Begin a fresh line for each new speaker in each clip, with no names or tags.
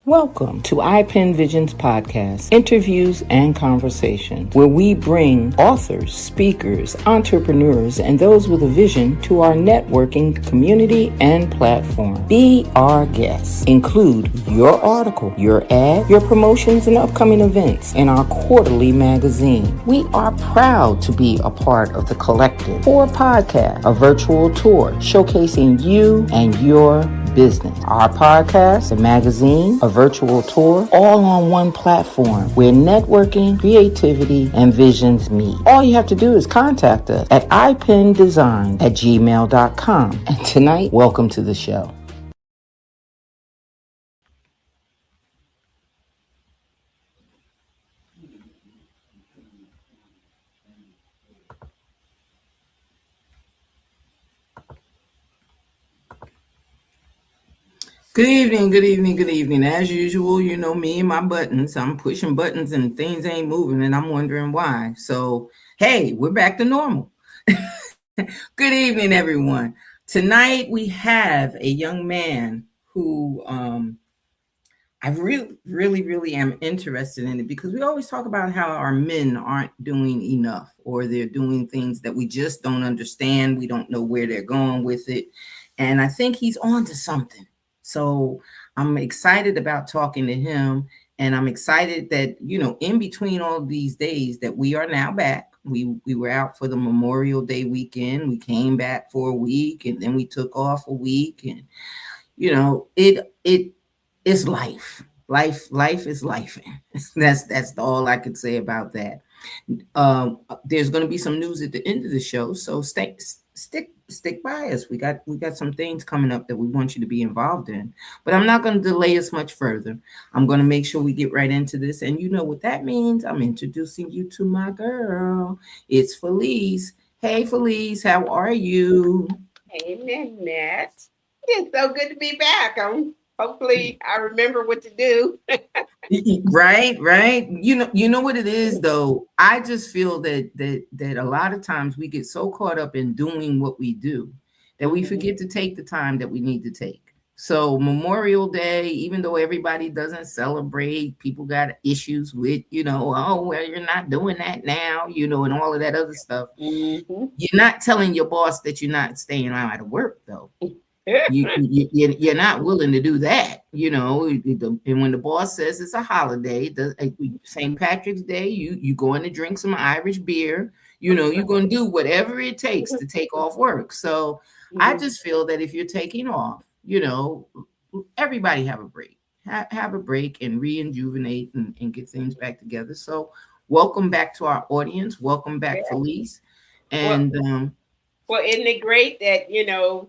Welcome to iPen Visions Podcast, interviews and conversations, where we bring authors, speakers, entrepreneurs, and those with a vision to our networking community and platform. Be our guest. Include your article, your ad, your promotions, and upcoming events in our quarterly magazine. We are proud to be a part of the Collective for podcast, a virtual tour showcasing you and your business. Our podcast, the magazine, a virtual tour, all on one platform where networking, creativity, and visions meet. All you have to do is contact us at ipendesign@gmail.com. And tonight, welcome to the show. Good evening, good evening, good evening. As usual, you know me and my buttons. I'm pushing buttons and things ain't moving, and I'm wondering why. So, hey, we're back to normal. Good evening, everyone. Tonight we have a young man who I really am interested in it because we always talk about how our men aren't doing enough or they're doing things that we just don't understand. We don't know where they're going with it. And I think he's on to something. So I'm excited about talking to him. And I'm excited that, you know, in between all of these days that we are now back. We were out for the Memorial Day weekend. We came back for a week and then we took off a week. And, you know, it is life. Life is life. That's all I could say about that. There's going to be some news at the end of the show, so stick by us. We got some things coming up that we want you to be involved in. But I'm not going to delay us much further. I'm going to make sure we get right into this, and you know what that means. I'm introducing you to my girl. It's Felice. Hey, Felice, how are you?
Hey, Nanette. It's so good to be back. Hopefully I remember what to do.
Right. You know what it is though. I just feel that a lot of times we get so caught up in doing what we do that we forget to take the time that we need to take. So Memorial Day, even though everybody doesn't celebrate, people got issues with, you know, oh well, you're not doing that now, you know, and all of that other stuff.
Mm-hmm.
You're not telling your boss that you're not staying out of work though. You're not willing to do that, you know. And when the boss says it's a holiday, St. Patrick's Day, you going to drink some Irish beer, you know, you're going to do whatever it takes to take off work. So I just feel that if you're taking off, you know, everybody have a break, have a break and rejuvenate and get things back together. So welcome back to our audience. Welcome back, Felice. And
well, isn't it great that, you know,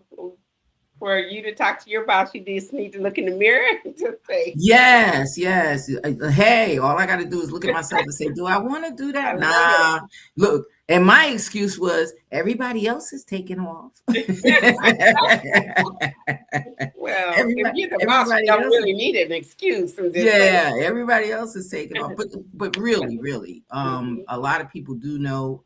for you to talk to your boss, you just need to look in the mirror and just say,
yes. Hey, all I got to do is look at myself and say, do I want to do that? Nah. Look, and my excuse was everybody else is taking off.
Well, if you're the boss, you don't really need an excuse.
Everybody else is taking off. But really, a lot of people do know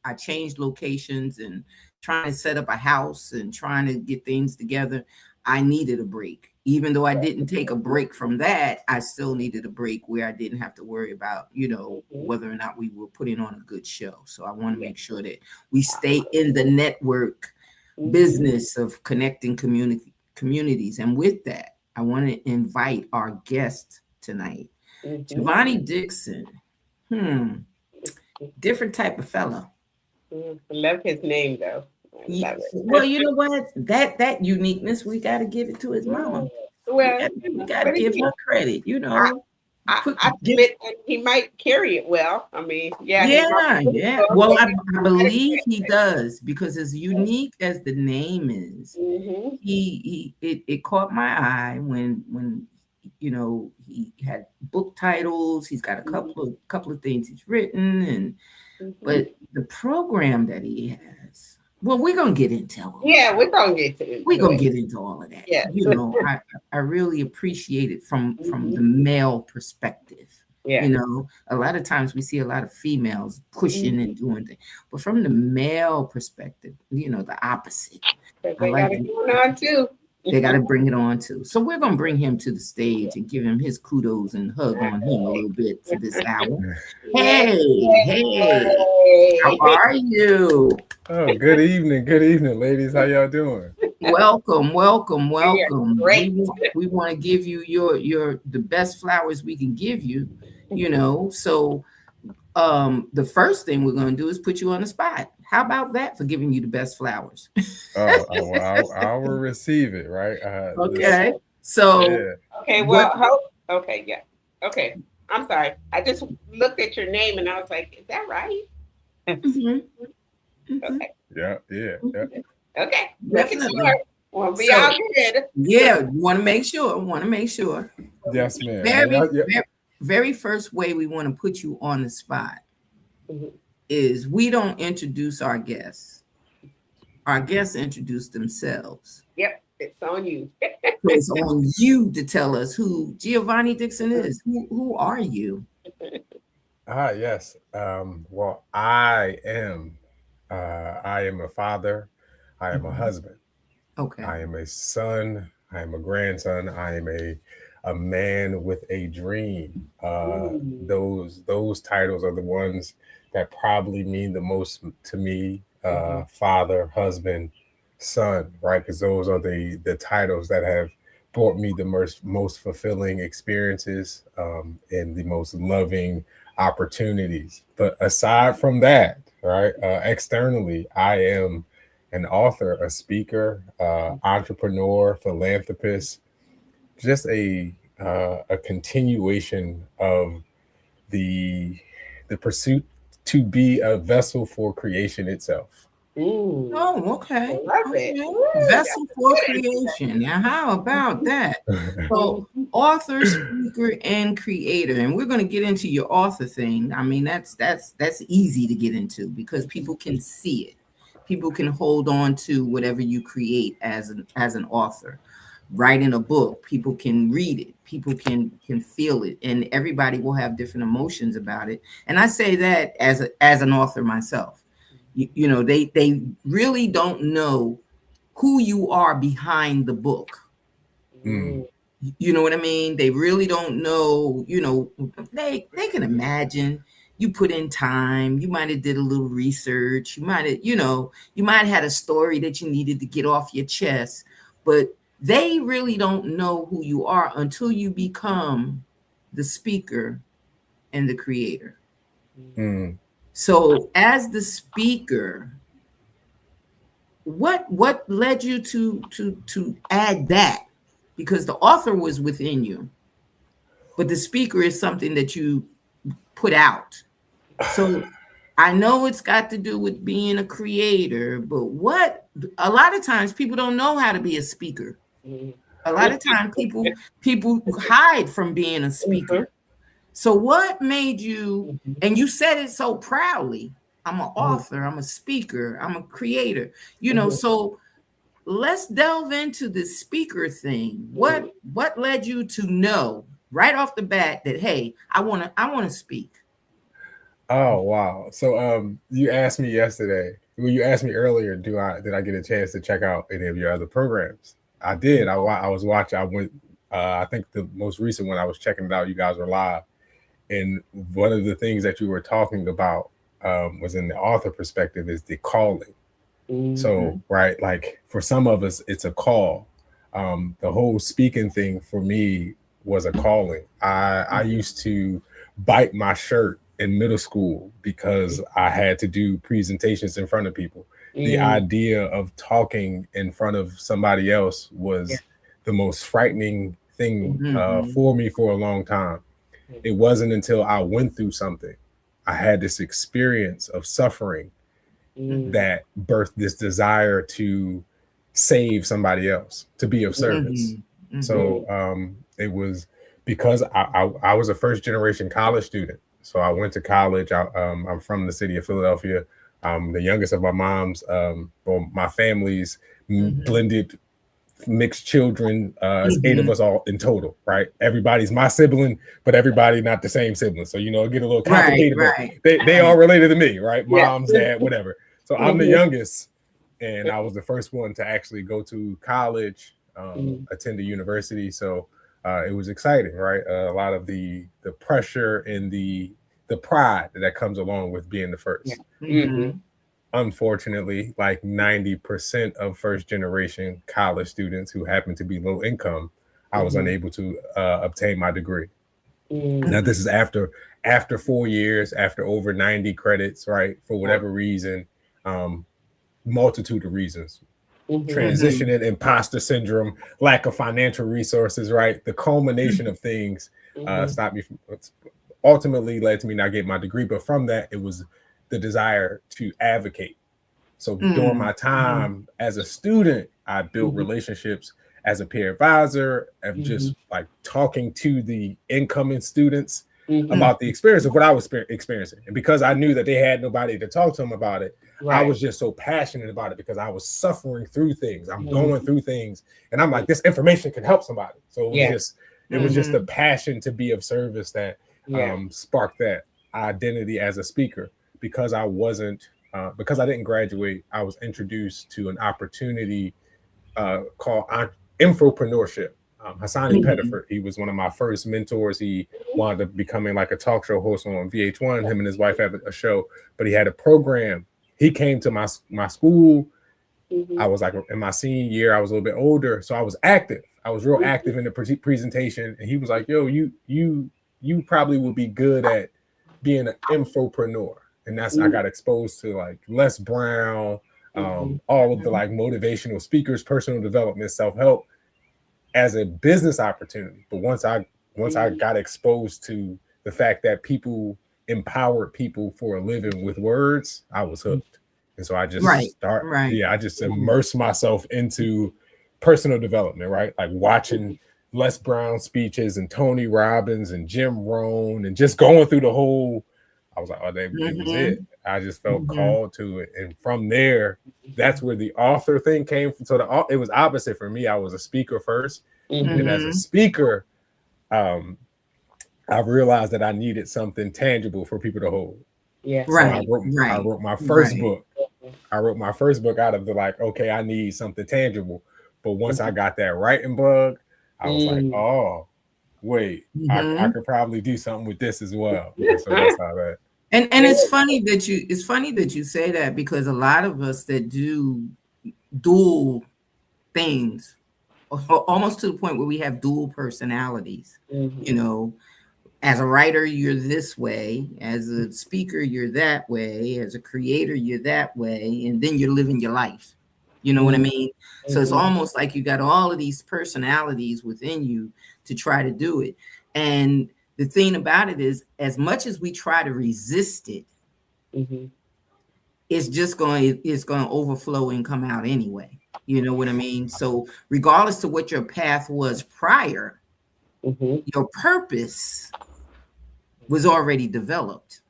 I changed locations and trying to set up a house and trying to get things together. I needed a break. Even though I didn't take a break from that, I still needed a break where I didn't have to worry about, you know, whether or not we were putting on a good show. So I want to make sure that we stay in the network business of connecting communities. And with that, I want to invite our guest tonight, Gavonne Dixon. Different type of fellow.
I love his name though.
Well, you know what? That uniqueness, we got to give it to his mama.
Well,
we got to give her credit, you know.
I admit he might carry it well. I mean,
yeah. Well, I believe he does because as unique as the name is, it caught my eye when you know he had book titles. He's got a couple of things he's written, and but the program that he has. Well, we're gonna get into it.
Yeah, we're gonna get
into all of that.
Yeah.
You know, I really appreciate it from the male perspective.
Yeah.
You know, a lot of times we see a lot of females pushing and doing things, but from the male perspective, you know, the opposite.
They got it going on too.
They got to bring it on too. So we're going to bring him to the stage and give him his kudos and hug on him a little bit for this hour. Hey, how are you?
Oh, good evening, ladies. How y'all doing?
Welcome. We want to give you the best flowers we can give you, So the first thing we're going to do is put you on the spot. How about that for giving you the best flowers?
Well, I will receive it, right?
Okay. So,
yeah.
Okay, okay, yeah. Okay. I'm sorry. I just looked at your name and I was like, is that right? Okay.
Yeah.
Okay. Making sure. Well, be
So-
all good.
yeah, want to make sure.
Yes, ma'am.
Very first way we want to put you on the spot
Mhm.
is we don't introduce our guests. Our guests introduce themselves.
Yep. It's on you.
So it's on you to tell us who Gavonne Dixon is. Who are you?
Yes. Well, I am a father. I am a husband.
Okay.
I am a son. I am a grandson. I am a man with a dream. Those titles are the ones that probably mean the most to me. Father, husband, son, right? Because those are the titles that have brought me the most fulfilling experiences and the most loving opportunities. But aside from that, right, externally, I am an author, a speaker, entrepreneur, philanthropist, just a continuation of the pursuit to be a vessel for creation itself.
Oh, okay.
I love it.
Okay. Vessel for creation. Now, how about that? So, author, speaker, and creator, and we're going to get into your author thing. I mean, that's easy to get into because people can see it. People can hold on to whatever you create as an author. Writing a book, people can read it, people can feel it, and everybody will have different emotions about it. And I say that as an author myself. They really don't know who you are behind the book. You know what I mean? They really don't know, they can imagine you put in time, you might have did a little research, you might have had a story that you needed to get off your chest, but they really don't know who you are until you become the speaker and the creator. So as the speaker, what led you to add that? Because the author was within you, but the speaker is something that you put out. So I know it's got to do with being a creator, but a lot of times people don't know how to be a speaker. A lot of times people hide from being a speaker. So what made you, and you said it so proudly, I'm an author, I'm a speaker, I'm a creator, so let's delve into the speaker thing. What led you to know right off the bat that, hey, I want to speak?
Oh, wow. So you asked me yesterday, well, you asked me earlier, did I get a chance to check out any of your other programs? I did. I was watching. I went. I think the most recent one I was checking it out. You guys were live, and one of the things that you were talking about was in the author perspective is the calling. So, right, like for some of us, it's a call. The whole speaking thing for me was a calling. I used to bite my shirt in middle school because I had to do presentations in front of people. The idea of talking in front of somebody else was the most frightening thing for me for a long time. It wasn't until I went through something, I had this experience of suffering that birthed this desire to save somebody else, to be of service. So it was because I was a first generation college student. So I went to college. I'm from the city of Philadelphia. I'm the youngest of my mom's, my family's blended mixed children. It's 8 of us all in total, right? Everybody's my sibling, but everybody not the same sibling. So, it get a little complicated.
Right.
They all related to me, right? Moms, dad, whatever. So I'm the youngest, and I was the first one to actually go to college. attend a university. So it was exciting, right? A lot of the pressure and the pride that comes along with being the first.
Yeah. Mm-hmm.
Unfortunately, like 90% of first generation college students who happen to be low income, I was unable to obtain my degree. Now this is after 4 years, after over 90 credits, right? For whatever reason, multitude of reasons. Transitioning, imposter syndrome, lack of financial resources, right? The culmination of things stopped me from, ultimately led to me not getting my degree. But from that, it was the desire to advocate. So during my time as a student, I built relationships as a peer advisor of just like talking to the incoming students about the experience of what I was experiencing. And because I knew that they had nobody to talk to them about it, I was just so passionate about it because I was suffering through things. I'm going through things, and I'm like, this information can help somebody. So it was just the passion to be of service that sparked that identity as a speaker. Because I wasn't, because I didn't graduate, I was introduced to an opportunity called infopreneurship. Hassani Pettiford, he was one of my first mentors. He wound up becoming like a talk show host on VH1. Him and his wife have a show, but he had a program. He came to my school. I was like in my senior year. I was a little bit older, so I was active. I was real active in the presentation. And he was like, "Yo, you probably would be good at being an infopreneur." And that's I got exposed to like Les Brown, all of the like motivational speakers, personal development, self-help as a business opportunity. But once I got exposed to the fact that people empowered people for a living with words, I was hooked. And so I just I just immersed myself into personal development, right? Like watching Les Brown speeches and Tony Robbins and Jim Rohn and just going through the whole. I was like, oh, it was it. I just felt called to it. And from there, that's where the author thing came from. So it was opposite for me. I was a speaker first. And as a speaker, I realized that I needed something tangible for people to hold.
Yeah.
So I wrote my first book. I wrote my first book out of the like, okay, I need something tangible. But once I got that writing bug, I was like, oh, wait, I could probably do something with this as well. So that's how that.
And it's funny that you say that, because a lot of us that do dual things, almost to the point where we have dual personalities. You know, as a writer, you're this way. As a speaker, you're that way. As a creator, you're that way. And then you're living your life. You know what I mean? So it's almost like you got all of these personalities within you to try to do it. And the thing about it is, as much as we try to resist it, it's going to overflow and come out anyway. You know what I mean? So regardless of what your path was prior, your purpose was already developed.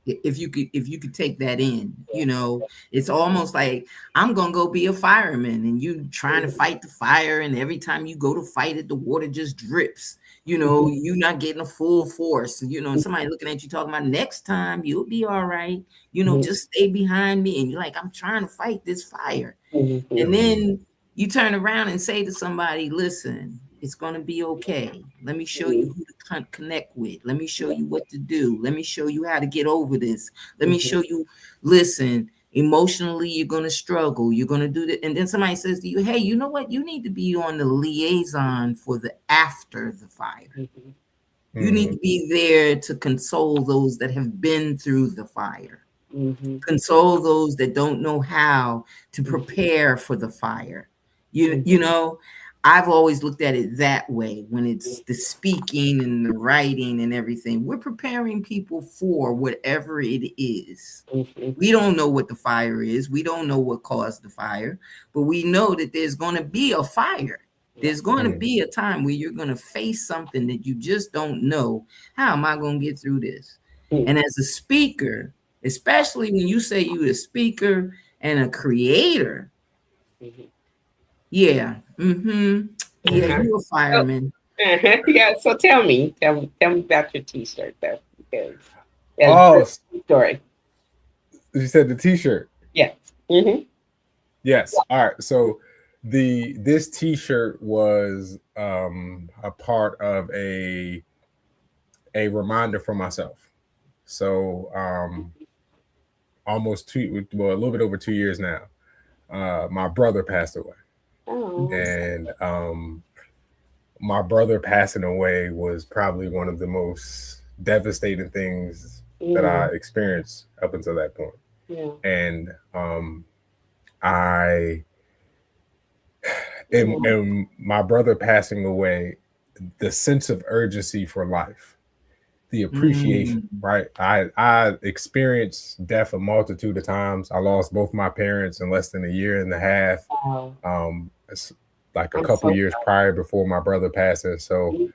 If you could take that in, you know, it's almost like I'm gonna go be a fireman and you trying to fight the fire, and every time you go to fight it, the water just drips. You know, you're not getting a full force. You know, somebody looking at you talking about next time you'll be all right. You know, just stay behind me. And you're like, I'm trying to fight this fire. And then you turn around and say to somebody, listen, it's going to be okay. Let me show you who to connect with. Let me show you what to do. Let me show you how to get over this. Let me show you, listen, emotionally, you're going to struggle. You're going to do that. And then somebody says to you, hey, you know what? You need to be on the liaison for the after the fire. You need to be there to console those that have been through the fire. Console those that don't know how to prepare for the fire. You know, I've always looked at it that way. When it's the speaking and the writing and everything, we're preparing people for whatever it is. We don't know what the fire is. We don't know what caused the fire, but we know that there's going to be a fire. There's going to be a time where you're going to face something that you just don't know. How am I going to get through this? And as a speaker, especially when you say you're a speaker and a creator, yeah, you're a fireman.
Yeah, so tell me about your T-shirt though, because
that's
the story.
You said the T-shirt.
Yes.
Yes. All right. So This T-shirt was a part of a reminder for myself. So almost a little bit over 2 years now. My brother passed away,
Oh.
and my brother passing away was probably one of the most devastating things that I experienced up until that point.
Yeah.
And and my brother passing away, the sense of urgency for life, the appreciation, right? I experienced death a multitude of times. I lost both my parents in less than a year and a half. It's like a couple years prior before my brother passing. So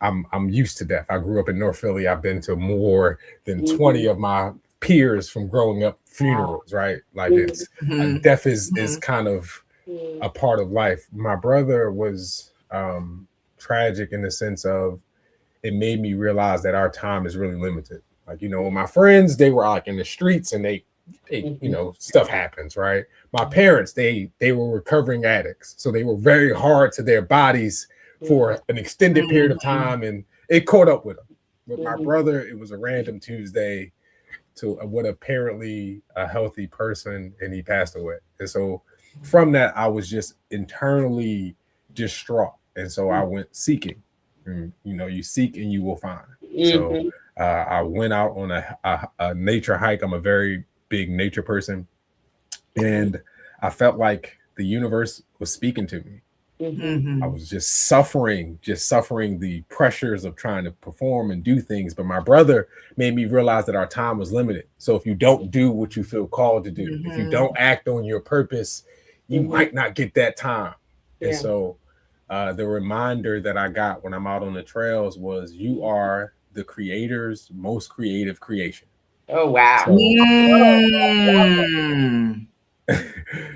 I'm used to death. I grew up in North Philly. I've been to more than 20 of my peers from growing up funerals, right? Like it's death is kind of a part of life. My brother was tragic in the sense of it made me realize that our time is really limited. Like, my friends, they were like in the streets and they stuff happens, right? My parents, they were recovering addicts. So they were very hard to their bodies for an extended period of time, and it caught up with them. With my brother, it was a random Tuesday to what apparently a healthy person, and he passed away. And so from that, I was just internally distraught. And so I went seeking. And, you seek and you will find. So I went out on a nature hike. I'm a very big nature person. And I felt like the universe was speaking to me. I was just suffering the pressures of trying to perform and do things. But my brother made me realize that our time was limited. So if you don't do what you feel called to do, if you don't act on your purpose, you might not get that time. And so the reminder that I got when I'm out on the trails was, you are the creator's most creative creation.
Oh, wow.
So,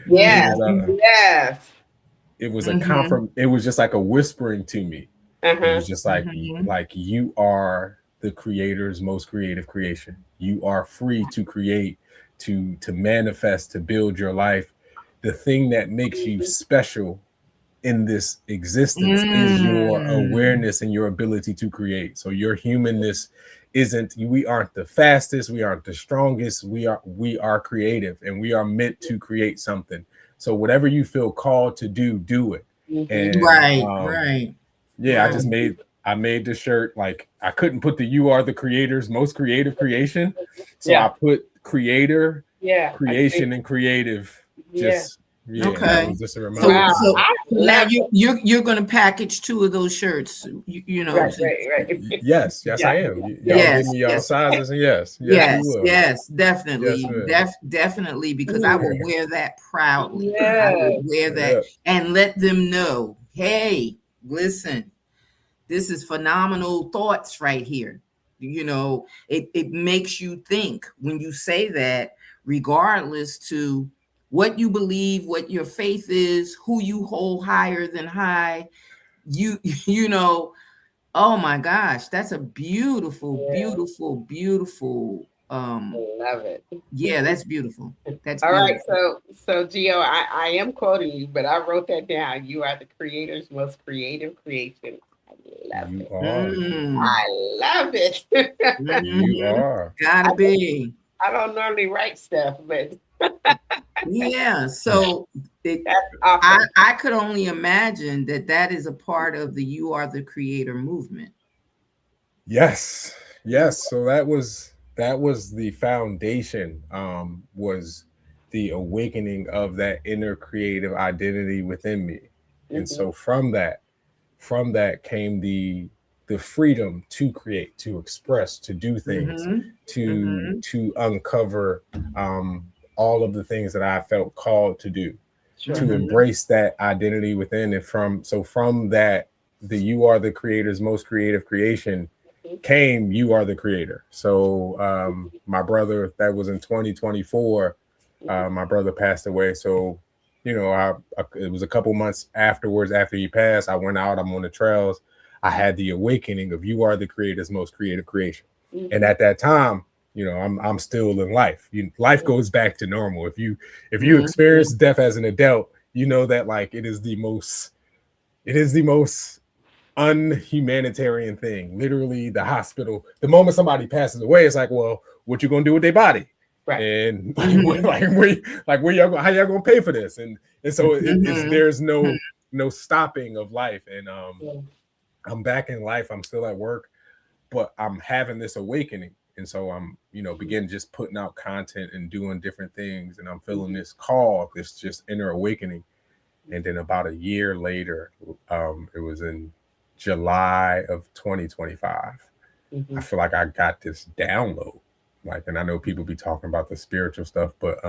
Yes.
It was it was just like a whispering to me. It was just like you are the creator's most creative creation. You are free to create, to manifest, to build your life. The thing that makes you special in this existence is your awareness and your ability to create. So your humanness we aren't the fastest, we aren't the strongest, we are creative, and we are meant to create something. So whatever you feel called to do it. And
right.
Yeah, I made the shirt. Like, I couldn't put the "You are the creator's most creative creation," so I put creator, creation, and creative.
Okay.
Was just a reminder.
So now you're going to package 2 of those shirts.
Right.
Yes, I am. Y'all give me y'all sizes, and
yes, definitely,
yes,
definitely, because I will wear that proudly.
Yes.
I will wear that and let them know, hey, listen, this is phenomenal thoughts right here. It makes you think when you say that, regardless to what you believe, what your faith is, who you hold higher than high. Oh my gosh, that's a beautiful.
I love it.
Yeah, that's beautiful. That's
all
beautiful.
Right. So Gio, I am quoting you, but I wrote that down. You are the creator's most creative creation. I love it. I love it.
You are.
Gotta be.
I don't normally write stuff, but
yeah. So
that's awesome.
I could only imagine that is a part of the "You Are the Creator" movement.
Yes. So that was the foundation. Was the awakening of that inner creative identity within me, and so from that came the freedom to create, to express, to do things, to uncover all of the things that I felt called to do, to embrace that identity within. And from that, the "You are the creator's most creative creation" came "You are the creator." So my brother, that was in 2024, my brother passed away. So it was a couple months afterwards, after he passed, I went out, I'm on the trails, I had the awakening of "You are the creator's most creative creation." And at that time, I'm still in life. Life goes back to normal. If you experience death as an adult, you know that like it is the most unhumanitarian thing. Literally, the hospital, the moment somebody passes away, it's like, well, what you gonna do with their body? Right. And where y'all how y'all gonna pay for this? And so there's no stopping of life. And I'm back in life. I'm still at work, but I'm having this awakening. And so I'm, begin just putting out content and doing different things. And I'm feeling this call, this just inner awakening. And then about a year later, it was in July of 2025. I feel like I got this download. Like, and I know people be talking about the spiritual stuff, but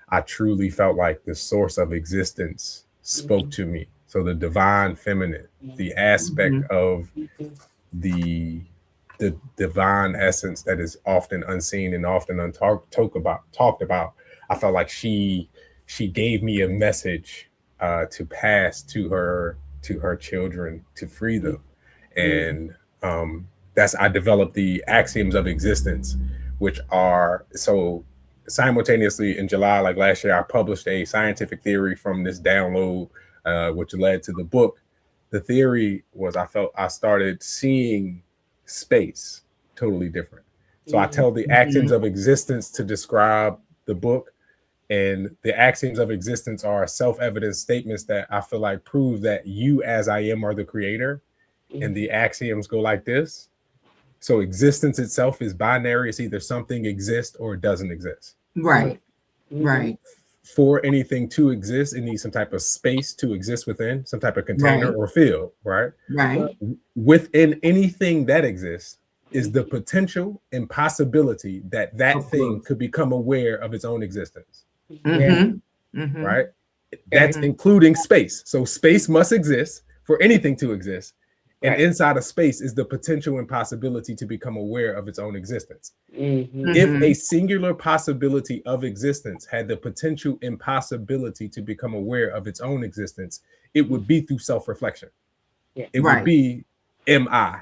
I truly felt like the source of existence spoke to me. So the divine feminine, the aspect of the divine essence that is often unseen and often talked about. I felt like she gave me a message to pass to her children to free them. And I developed the axioms of existence, which are so simultaneously in July, like last year, I published a scientific theory from this download, which led to the book. The theory was I started seeing space totally different. So I tell the axioms of existence to describe the book. And the axioms of existence are self-evident statements that I feel like prove that you as I am are the creator. And the axioms go like this. So existence itself is binary. It's either something exists or it doesn't exist.
Right. Right.
For anything to exist, it needs some type of space to exist within, some type of container or field, right?
Right.
Within anything that exists is the potential and possibility that thing could become aware of its own existence. Right? That's including space. So space must exist for anything to exist. And inside of space is the potential and possibility to become aware of its own existence. If a singular possibility of existence had the potential impossibility to become aware of its own existence, it would be through self-reflection. It would be, am I?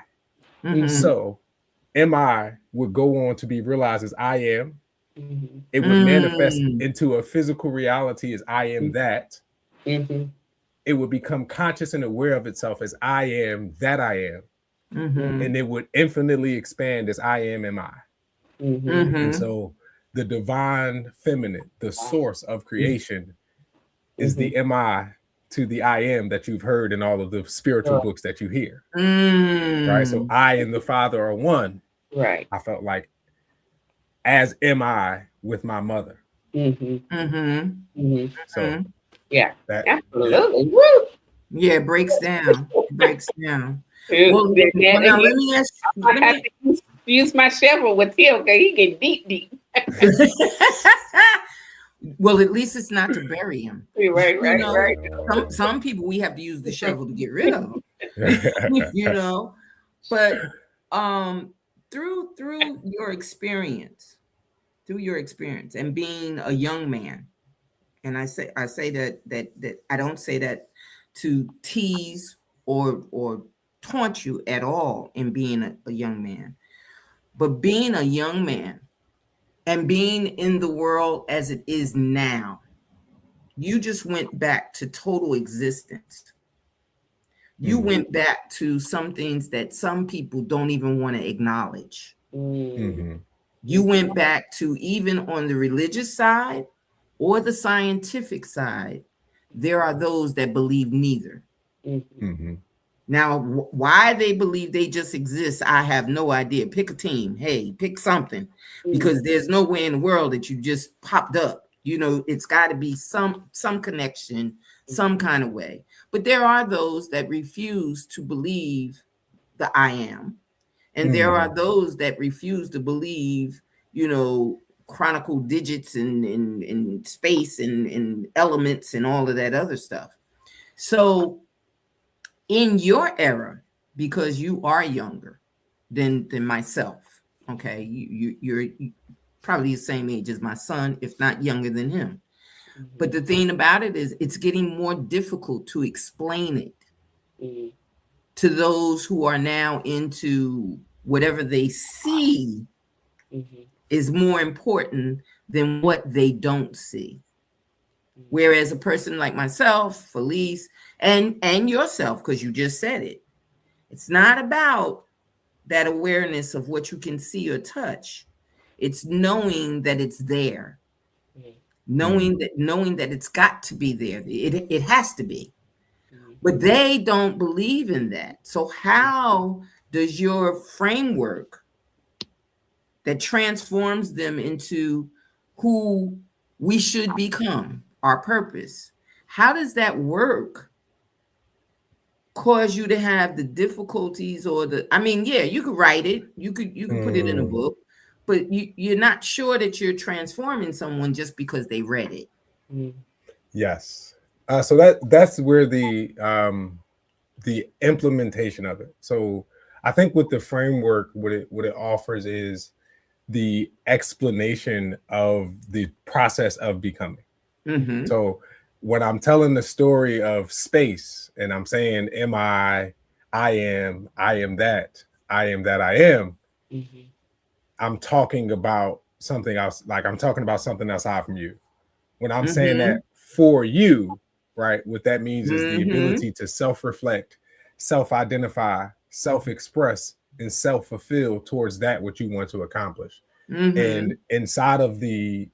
So am I would go on to be realized as I am. It would manifest into a physical reality as I am that. It would become conscious and aware of itself as I am that I am. And it would infinitely expand as I am I. And so the divine feminine, the source of creation, is the MI to the I am that you've heard in all of the spiritual books that you hear. Right. So I and the Father are one. Right. I felt like as am I with my mother. So
yeah, absolutely. Woo.
Yeah, it breaks down. It breaks down. Well, now let me ask.
I have to use my shovel with him because he get deep.
Well, at least it's not to bury him.
Right.
Some people we have to use the shovel to get rid of them. But through your experience, and being a young man, and I say that I don't say that to tease or taunt you at all in being a young man, but being a young man and being in the world as it is now, you just went back to total existence. You went back to some things that some people don't even want to acknowledge. You went back to, even on the religious side or the scientific side, there are those that believe neither. Now, why they believe they just exist, I have no idea. Pick a team. Hey, pick something, because there's no way in the world that you just popped up. It's got to be some connection, some kind of way. But there are those that refuse to believe the I am. And there are those that refuse to believe, chronicle digits and space and elements and all of that other stuff. So in your era, because you are younger than myself, okay, you're probably the same age as my son, if not younger than him. But the thing about it is, it's getting more difficult to explain it to those who are now into whatever they see is more important than what they don't see. Whereas a person like myself, Felice, and yourself, because you just said it, it's not about that awareness of what you can see or touch. It's knowing that it's there. Knowing that it's got to be there. It has to be. But they don't believe in that. So how does your framework that transforms them into who we should become, our purpose, how does that work cause you to have the difficulties or yeah, you could write it, you could put it in a book, but you're not sure that you're transforming someone just because they read it.
Yes. So that's where the implementation of it. So I think with the framework, what it offers is the explanation of the process of becoming. So when I'm telling the story of space and I'm saying, I am that, I am, I'm talking about something else. Like I'm talking about something outside from you. When I'm saying that for you, right, what that means is the ability to self-reflect, self-identify, self-express, and self-fulfill towards that what you want to accomplish. And inside of the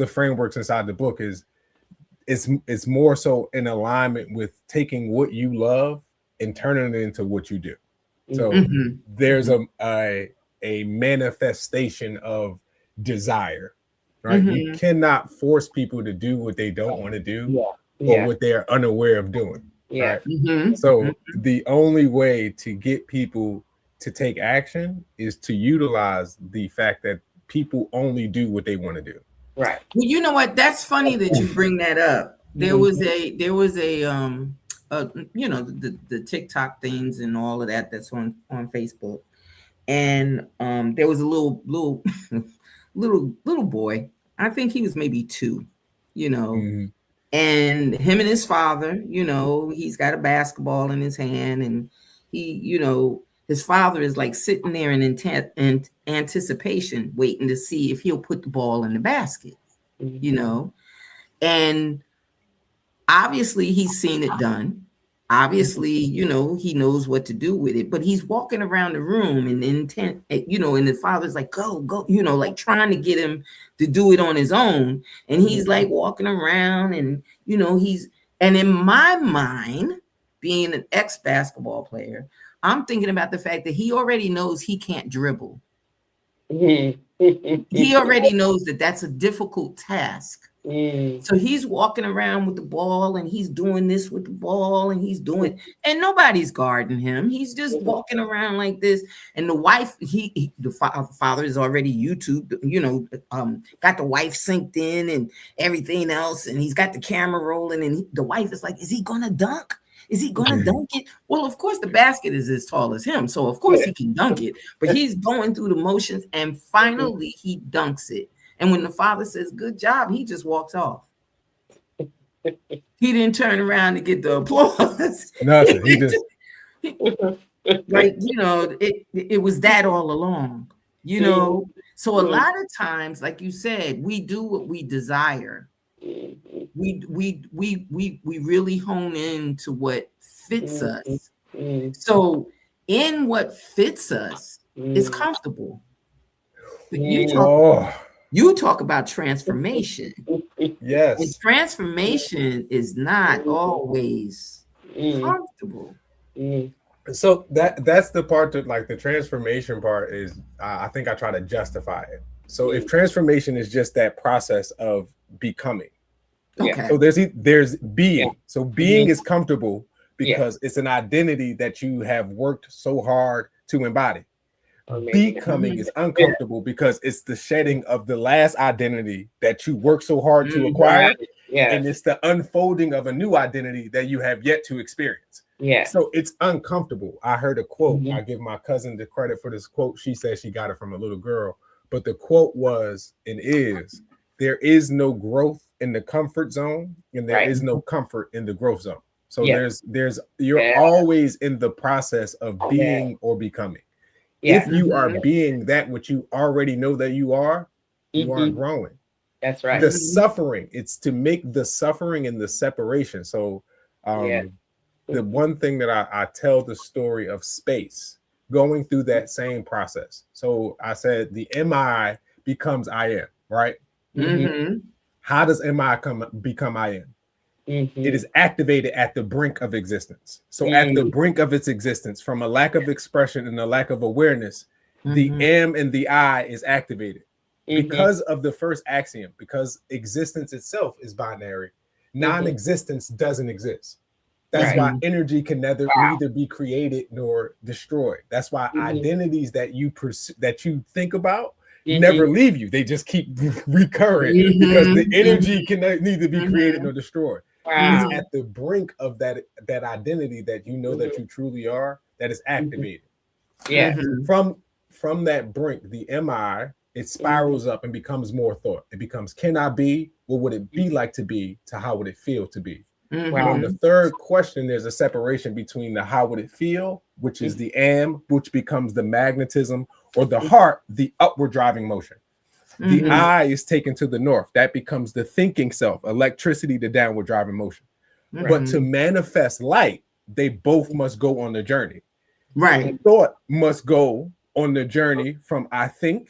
frameworks inside the book it's more so in alignment with taking what you love and turning it into what you do. So there's a manifestation of desire, right? You cannot force people to do what they don't want to do or what they're unaware of doing. Right? So the only way to get people to take action is to utilize the fact that people only do what they want to do.
Right.
Well, you know what? That's funny that you bring that up. There was a the TikTok things and all of that that's on Facebook. And there was a little boy. I think he was maybe 2, and him and his father, he's got a basketball in his hand, and he, his father is like sitting there in anticipation, waiting to see if he'll put the ball in the basket, and obviously he's seen it done. Obviously, he knows what to do with it, but he's walking around the room and intent, and the father's like, go, like trying to get him to do it on his own. And he's like walking around and, and in my mind, being an ex-basketball player, I'm thinking about the fact that he already knows he can't dribble. He already knows that that's a difficult task. So he's walking around with the ball and he's doing this with the ball and and nobody's guarding him. He's just walking around like this. And the wife, the father is already YouTube, got the wife synced in and everything else. And he's got the camera rolling and the wife is like, is he going to dunk? Is he going to dunk it? Well, of course, the basket is as tall as him. So, of course, he can dunk it. But he's going through the motions and finally he dunks it. And when the father says, good job, he just walks off. He didn't turn around to get the applause.
Nothing. He just
it was that all along, So a lot of times, like you said, we do what we desire. We really hone into what fits us. So in what fits us is comfortable. But you talk about transformation.
Yes.
And transformation is not always comfortable.
So that's the part that, like, the transformation part is, I think I try to justify it. So if transformation is just that process of becoming,
okay.
So there's being. So being is comfortable because it's an identity that you have worked so hard to embody. Becoming is uncomfortable because it's the shedding of the last identity that you worked so hard to acquire, and it's the unfolding of a new identity that you have yet to experience. So it's uncomfortable. I heard a quote. I give my cousin the credit for this quote. She said she got it from a little girl, but the quote was and is, there is no growth in the comfort zone, and there is no comfort in the growth zone. So you're always in the process of being or becoming. If you are being that which you already know that you are growing.
That's right.
The suffering, it's to make the suffering and the separation. So the one thing that I tell the story of space going through that same process. So I said the MI becomes I am, right? How does MI become I am? It is activated at the brink of existence. So at the brink of its existence, from a lack of expression and a lack of awareness, the M and the I is activated because of the first axiom, because existence itself is binary. Non-existence doesn't exist. That's why energy can neither be created nor destroyed. That's why identities that you pursue, that you think about, never leave you. They just keep recurring because the energy can neither be created nor destroyed. It's at the brink of that identity that you know that you truly are, that is activated. From that brink, the MI, it spirals up and becomes more thought. It becomes, can I be? What would it be like to be? To how would it feel to be? On the third question, there's a separation between the how would it feel, which is the am, which becomes the magnetism, or the heart, the upward driving motion. The I is taken to the north. That becomes the thinking self, electricity, the downward driving motion. But to manifest light, they both must go on the journey.
Right.
Thought must go on the journey from I think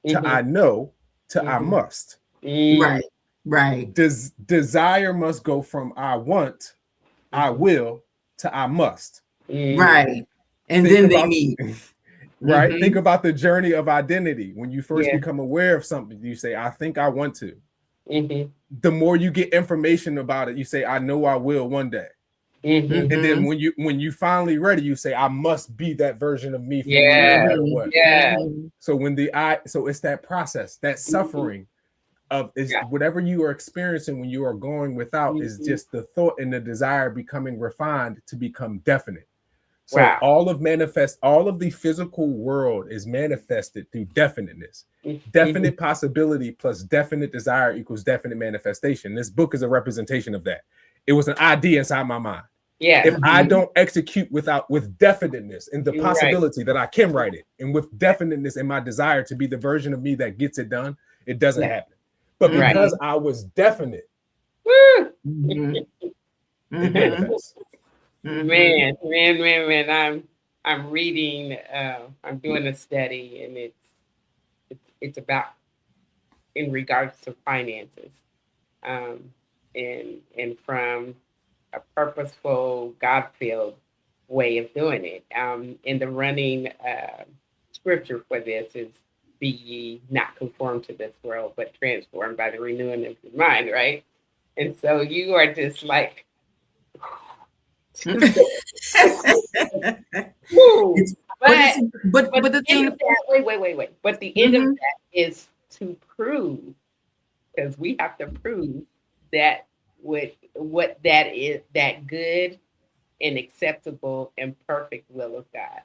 to I know to I must.
Right. Right.
Desire must go from I want, I will to I must.
Right. And then they meet.
Right. Think about the journey of identity. When you first become aware of something, you say, I think I want to. The more you get information about it, you say, I know I will one day. And then when you finally ready, you say, I must be that version of me. No matter what. So when so it's that process, that suffering of is whatever you are experiencing when you are going without is just the thought and the desire becoming refined to become definite. So all of the physical world is manifested through definiteness. Definite possibility plus definite desire equals definite manifestation. This book is a representation of that. It was an idea inside my mind. If I don't execute with definiteness and the possibility that I can write it, and with definiteness in my desire to be the version of me that gets it done, it doesn't happen. But because I was definite, it manifests.
Man, I'm reading, I'm doing a study, and it's about in regards to finances, and from a purposeful, God-filled way of doing it. And the running scripture for this is, "Be ye not conformed to this world, but transformed by the renewing of your mind," right? And so you are just like, but the thing, wait. But the end of that is to prove, because we have to prove that what that is, that good and acceptable and perfect will of God.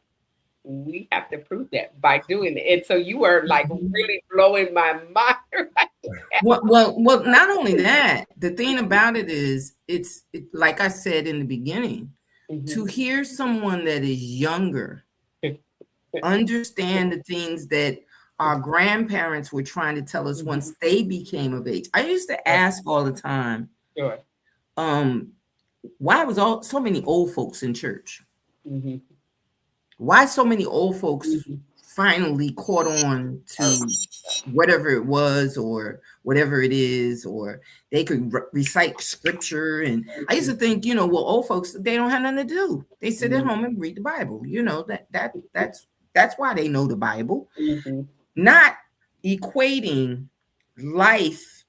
We have to prove that by doing it. And so you are like really blowing my mind right now.
Well, not only that, the thing about it is, it's like I said in the beginning, to hear someone that is younger understand the things that our grandparents were trying to tell us once they became of age. I used to ask all the time, why was so many old folks in church? Why so many old folks finally caught on to whatever it was or whatever it is, or they could recite scripture? And I used to think, well, old folks, they don't have nothing to do. They sit at home and read the Bible. That's why they know the Bible. Not equating life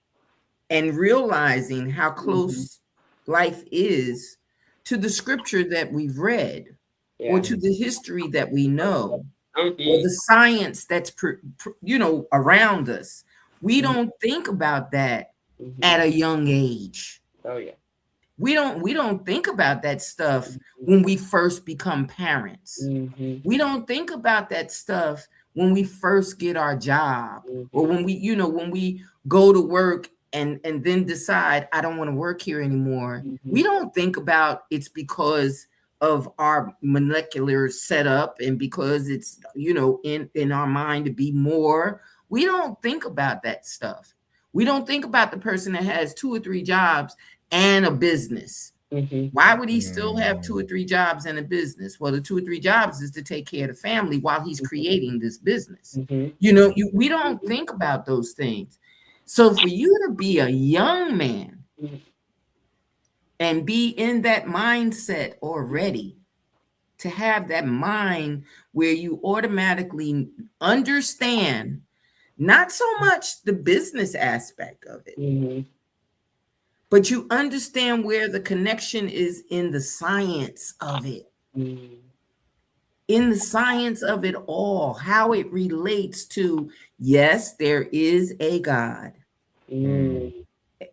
and realizing how close life is to the scripture that we've read, or to the history that we know, or the science that's around us. We don't think about that at a young age. We don't think about that stuff when we first become parents. We don't think about that stuff when we first get our job, or when we go to work and then decide, I don't want to work here anymore. We don't think about it's because of our molecular setup and because it's, in our mind to be more. We don't think about that stuff. We don't think about the person that has 2 or 3 jobs and a business.
Mm-hmm.
Why would he still have 2 or 3 jobs and a business? Well, the 2 or 3 jobs is to take care of the family while he's creating this business. We don't think about those things. So for you to be a young man and be in that mindset already, to have that mind where you automatically understand not so much the business aspect of it, but you understand where the connection is in the science of it. In the science of it all, how it relates to, yes, there is a God. And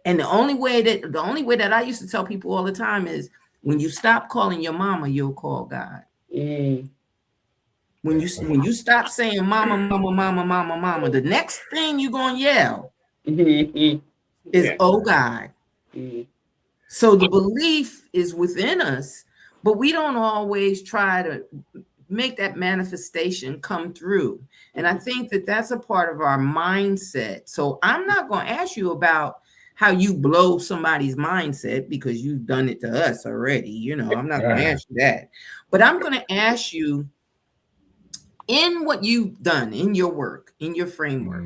the only way that I used to tell people all the time is, when you stop calling your mama, you'll call God. When you stop saying mama, mama, mama, mama, mama, the next thing you're gonna yell is, oh God. So the belief is within us, but we don't always try to make that manifestation come through. And I think that that's a part of our mindset. So I'm not going to ask you about how you blow somebody's mindset, because you've done it to us already. I'm not going to ask you that. But I'm going to ask you, in what you've done, in your work, in your framework,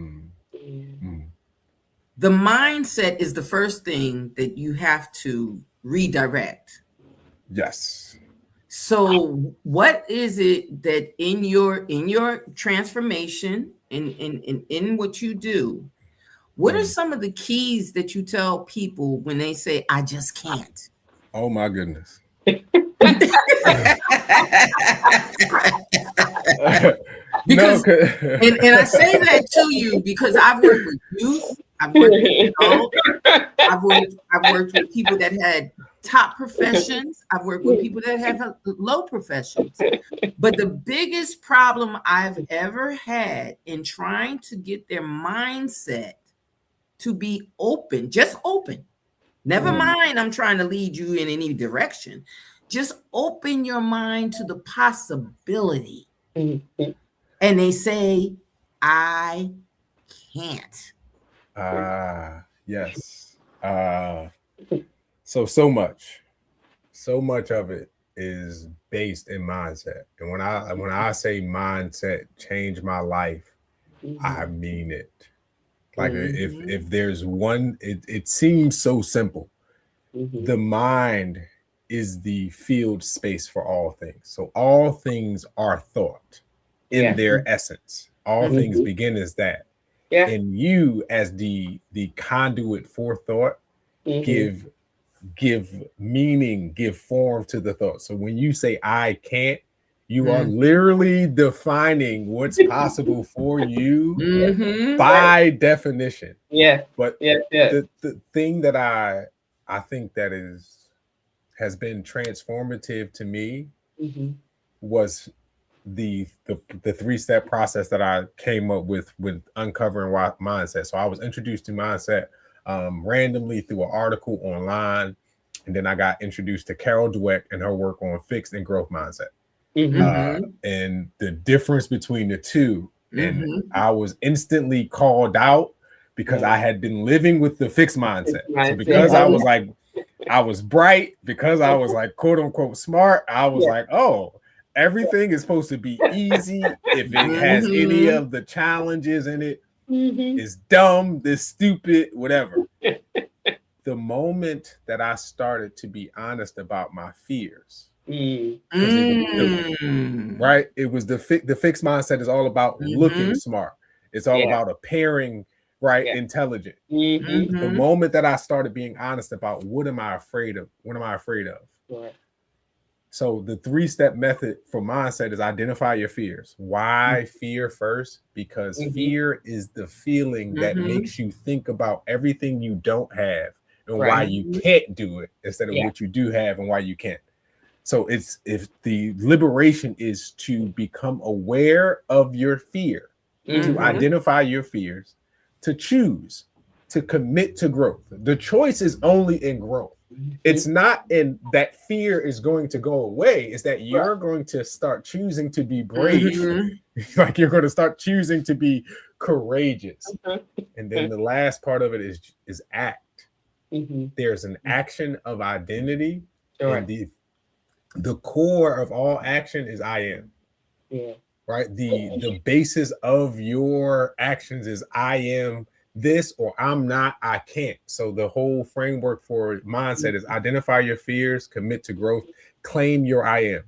the mindset is the first thing that you have to redirect.
Yes.
So what is it that in your transformation, in what you do, what are some of the keys that you tell people when they say, I just can't?
Oh my goodness.
Because and I say that to you because I've worked with youth, I've worked with adults, I've worked with people that had top professions, I've worked with people that have low professions. But the biggest problem I've ever had in trying to get their mindset to be open, just open. Never mind, I'm trying to lead you in any direction. Just open your mind to the possibility. And they say, I can't.
Yes. So much of it is based in mindset. And when I say mindset change my life, I mean it. Like if there's one, it seems so simple. The mind is the field space for all things. So all things are thought in their essence. All things begin as that. And you, as the conduit for thought, give meaning, give form to the thought. So when you say I can't, you are literally defining what's possible for you by definition. But the thing that I think that has been transformative to me was the 3-step process that I came up with uncovering mindset. So I was introduced to mindset randomly through an article online, and then I got introduced to Carol Dweck and her work on fixed and growth mindset. And the difference between the two, and I was instantly called out because I had been living with the fixed mindset. So because I was like, I was bright, because I was like quote unquote smart, I was like, oh, everything is supposed to be easy. If it has any of the challenges in it, it's dumb, this stupid, whatever. The moment that I started to be honest about my fears, right? It was the fixed mindset is all about looking smart. It's all about appearing intelligent. The moment that I started being honest about what am I afraid of? What am I afraid of? So the 3-step method for mindset is identify your fears. Why fear first? Because fear is the feeling that makes you think about everything you don't have and why you can't do it instead of what you do have and why you can't. So if the liberation is to become aware of your fear, to identify your fears, to choose, to commit to growth. The choice is only in growth. It's not in that fear is going to go away. It's that you're going to start choosing to be brave. Like you're going to start choosing to be courageous. And then the last part of it is act. There's an action of identity. And the core of all action is I am.
Yeah.
Right? The basis of your actions is I am this, or I'm not, I can't. So the whole framework for mindset is identify your fears, commit to growth, claim your I am.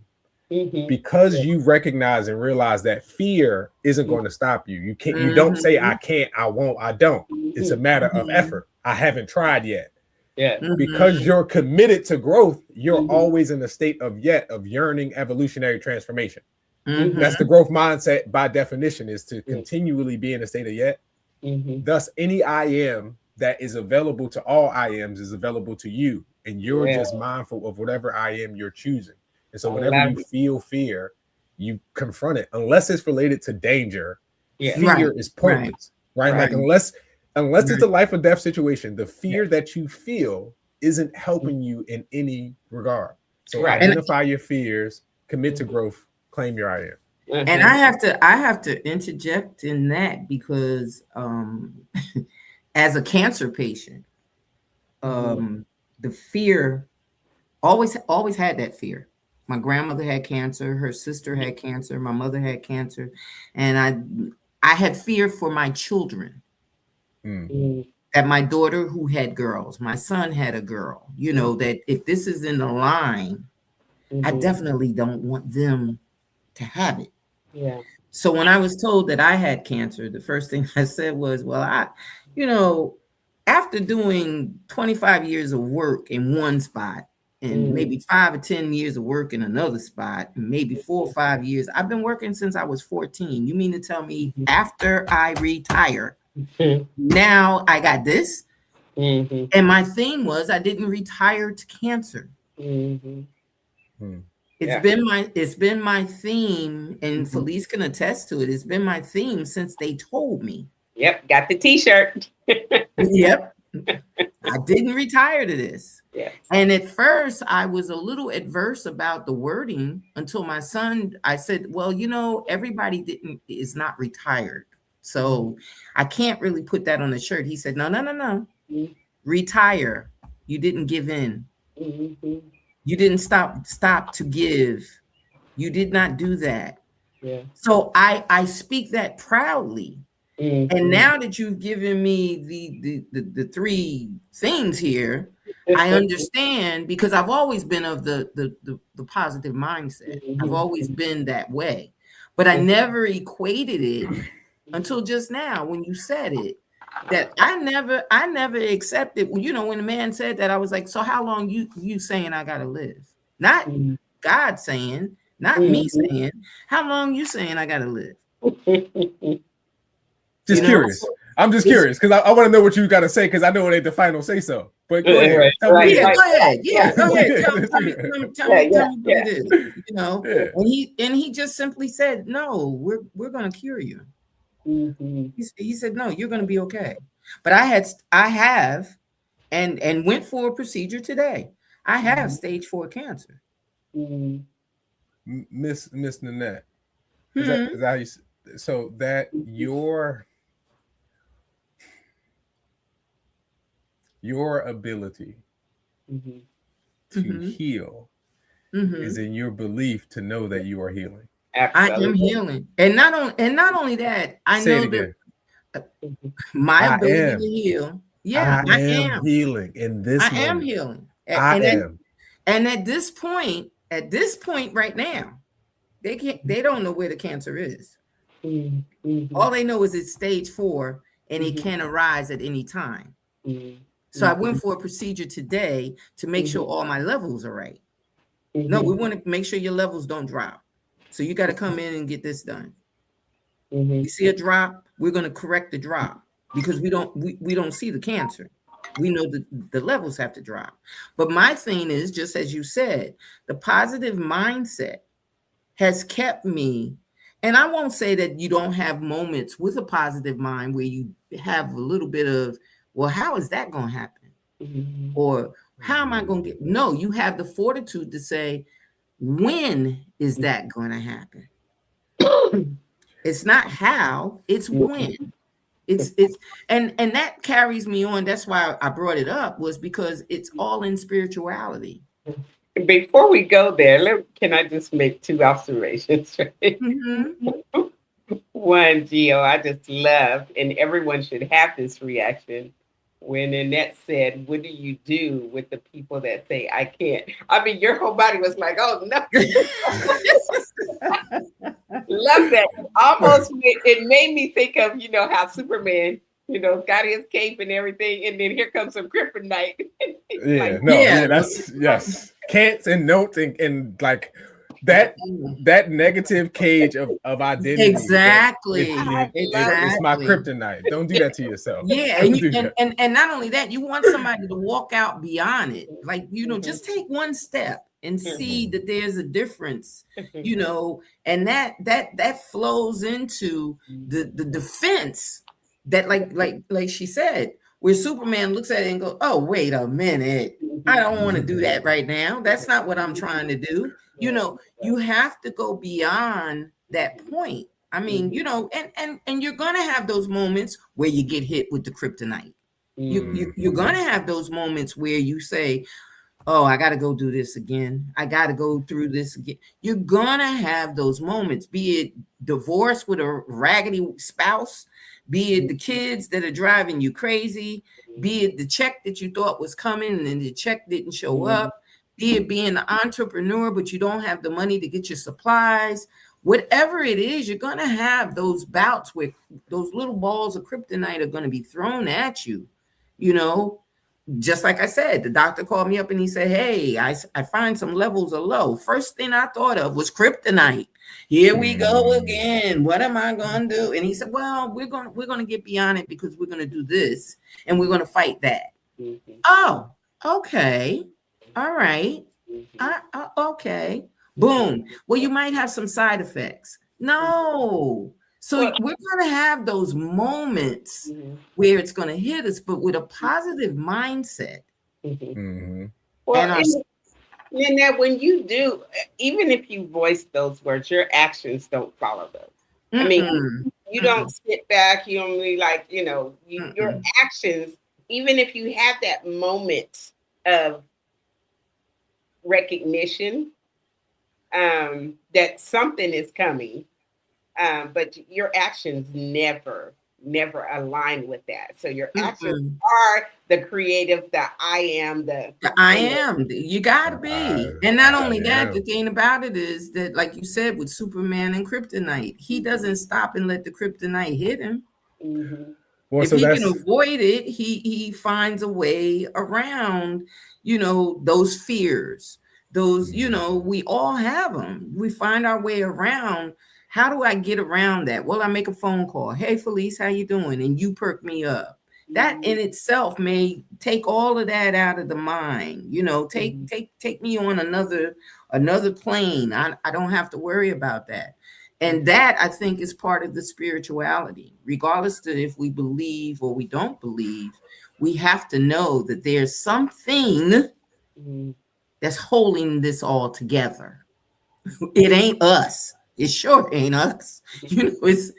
Because you recognize and realize that fear isn't going to stop you. You can't, you don't say I can't, I won't, I don't. It's a matter of effort. I haven't tried yet.
Yeah.
Because you're committed to growth, you're always in a state of yearning evolutionary transformation. That's the growth mindset by definition, is to continually be in a state of yet. Thus, any I am that is available to all I ams is available to you. And you're just mindful of whatever I am you're choosing. And so whenever you feel fear, you confront it. Unless it's related to danger, fear is pointless. Right? Like unless it's a life or death situation, the fear that you feel isn't helping you in any regard. So identify your fears, commit to growth, claim your I am.
And I have to interject in that because as a cancer patient, the fear always had that fear. My grandmother had cancer, her sister had cancer, my mother had cancer, and I had fear for my children. That my daughter, who had girls, my son had a girl, you know, that if this is in the line, I definitely don't want them to have it.
Yeah.
So when I was told that I had cancer, the first thing I said was, well, after doing 25 years of work in one spot and maybe 5 or 10 years of work in another spot, and maybe 4 or 5 years, I've been working since I was 14. You mean to tell me after I retire, now I got this? And my thing was, I didn't retire to cancer. It's been my theme, and Felice can attest to it. It's been my theme since they told me.
Yep, got the T-shirt.
Yep, I didn't retire to this.
Yeah.
And at first, I was a little adverse about the wording until my son. I said, "Well, everybody is not retired, so I can't really put that on the shirt." He said, "No, retire. You didn't give in." You didn't stop to give. You did not do that.
Yeah.
So I speak that proudly. And now that you've given me the three things here, I understand, because I've always been of the positive mindset. I've always been that way. But I never equated it until just now when you said it. That I never accepted. When the man said that, I was like, so how long you saying I gotta live? Not God saying, not me saying, how long you saying I gotta live?
Just curious. I'm just curious because I want to know what you gotta say, because I know it ain't the final say so. But go ahead.
Go ahead. Tell me what it is. And he just simply said, no, we're gonna cure you. He said, no, you're going to be okay. But I have and went for a procedure today. I have stage 4 cancer.
Miss Nanette, is that how you, so that your ability to heal is in your belief to know that you are healing.
Absolutely.
I am healing, and not only that, I know that my ability to heal. Yeah, I am
healing in this.
I am healing. And at this point right now, they don't know where the cancer is. All they know is it's stage 4, and it can arise at any time. So I went for a procedure today to make sure all my levels are right. No, we want to make sure your levels don't drop. So you got to come in and get this done. You see a drop, we're going to correct the drop, because we don't see the cancer. We know the levels have to drop. But my thing is, just as you said, the positive mindset has kept me. And I won't say that you don't have moments with a positive mind where you have a little bit of, well, how is that going to happen? Or How am I going to get? No, you have the fortitude to say, when is that going to happen? It's not how, it's when. It's and that carries me on. That's why I brought it up, was because it's all in spirituality.
Before we go there, can I just make two observations? Right?
Mm-hmm.
One, Gio, I just loved, and everyone should have this reaction when Annette said, "What do you do with the people that say I can't?" I mean, your whole body was like, "Oh no!" Love that. Almost, it made me think of how Superman, got his cape and everything, and then here comes some kryptonite.
Yeah, no, yeah, that's yes, can'ts and notes and like that negative cage of identity.
Exactly.
It's my kryptonite. Don't do that to yourself.
Yeah, and not only that, you want somebody to walk out beyond it. Like, just take one step and see that there's a difference, and that flows into the defense that like she said, where Superman looks at it and goes, "Oh, wait a minute. I don't want to do that right now. That's not what I'm trying to do." You have to go beyond that point. I mean, and you're gonna have those moments where you get hit with the kryptonite. You're gonna have those moments where you say, "Oh, I got to go do this again. I got to go through this again." You're gonna have those moments, be it divorce with a raggedy spouse, be it the kids that are driving you crazy, be it the check that you thought was coming and the check didn't show up, be it being an entrepreneur, but you don't have the money to get your supplies. Whatever it is, you're going to have those bouts where those little balls of kryptonite are going to be thrown at you. Just like I said, the doctor called me up and he said, "Hey, I find some levels are low." First thing I thought of was kryptonite. Here we go again. What am I going to do? And he said, "Well, we're going to get beyond it, because we're going to do this and we're going to fight that." Oh, okay. All right. Okay. Boom. Well, you might have some side effects. No. So we're going to have those moments where it's going to hit us, but with a positive mindset.
Well, and that when you do, even if you voice those words, your actions don't follow those. I mean, you don't sit back. You don't really your actions, even if you have that moment of recognition that something is coming, but your actions never align with that. So your actions are the creative, the I am, the
I am. You gotta be. And not only that, the thing about it is that, like you said, with Superman and kryptonite, he doesn't stop and let the kryptonite hit him. Well, if he can avoid it, he finds a way around, those fears. Those, we all have them. We find our way around. How do I get around that? Well, I make a phone call. "Hey, Felice, how you doing?" And you perk me up. That in itself may take all of that out of the mind. Take me on another plane. I don't have to worry about that. And that, I think, is part of the spirituality. Regardless of if we believe or we don't believe, we have to know that there's something that's holding this all together. It ain't us. It sure ain't us. There's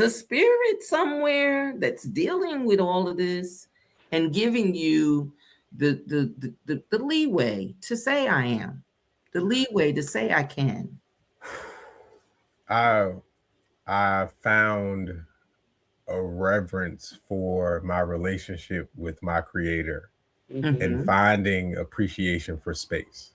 a spirit somewhere that's dealing with all of this and giving you the leeway to say I am, the leeway to say I can.
I found a reverence for my relationship with my creator and finding appreciation for space.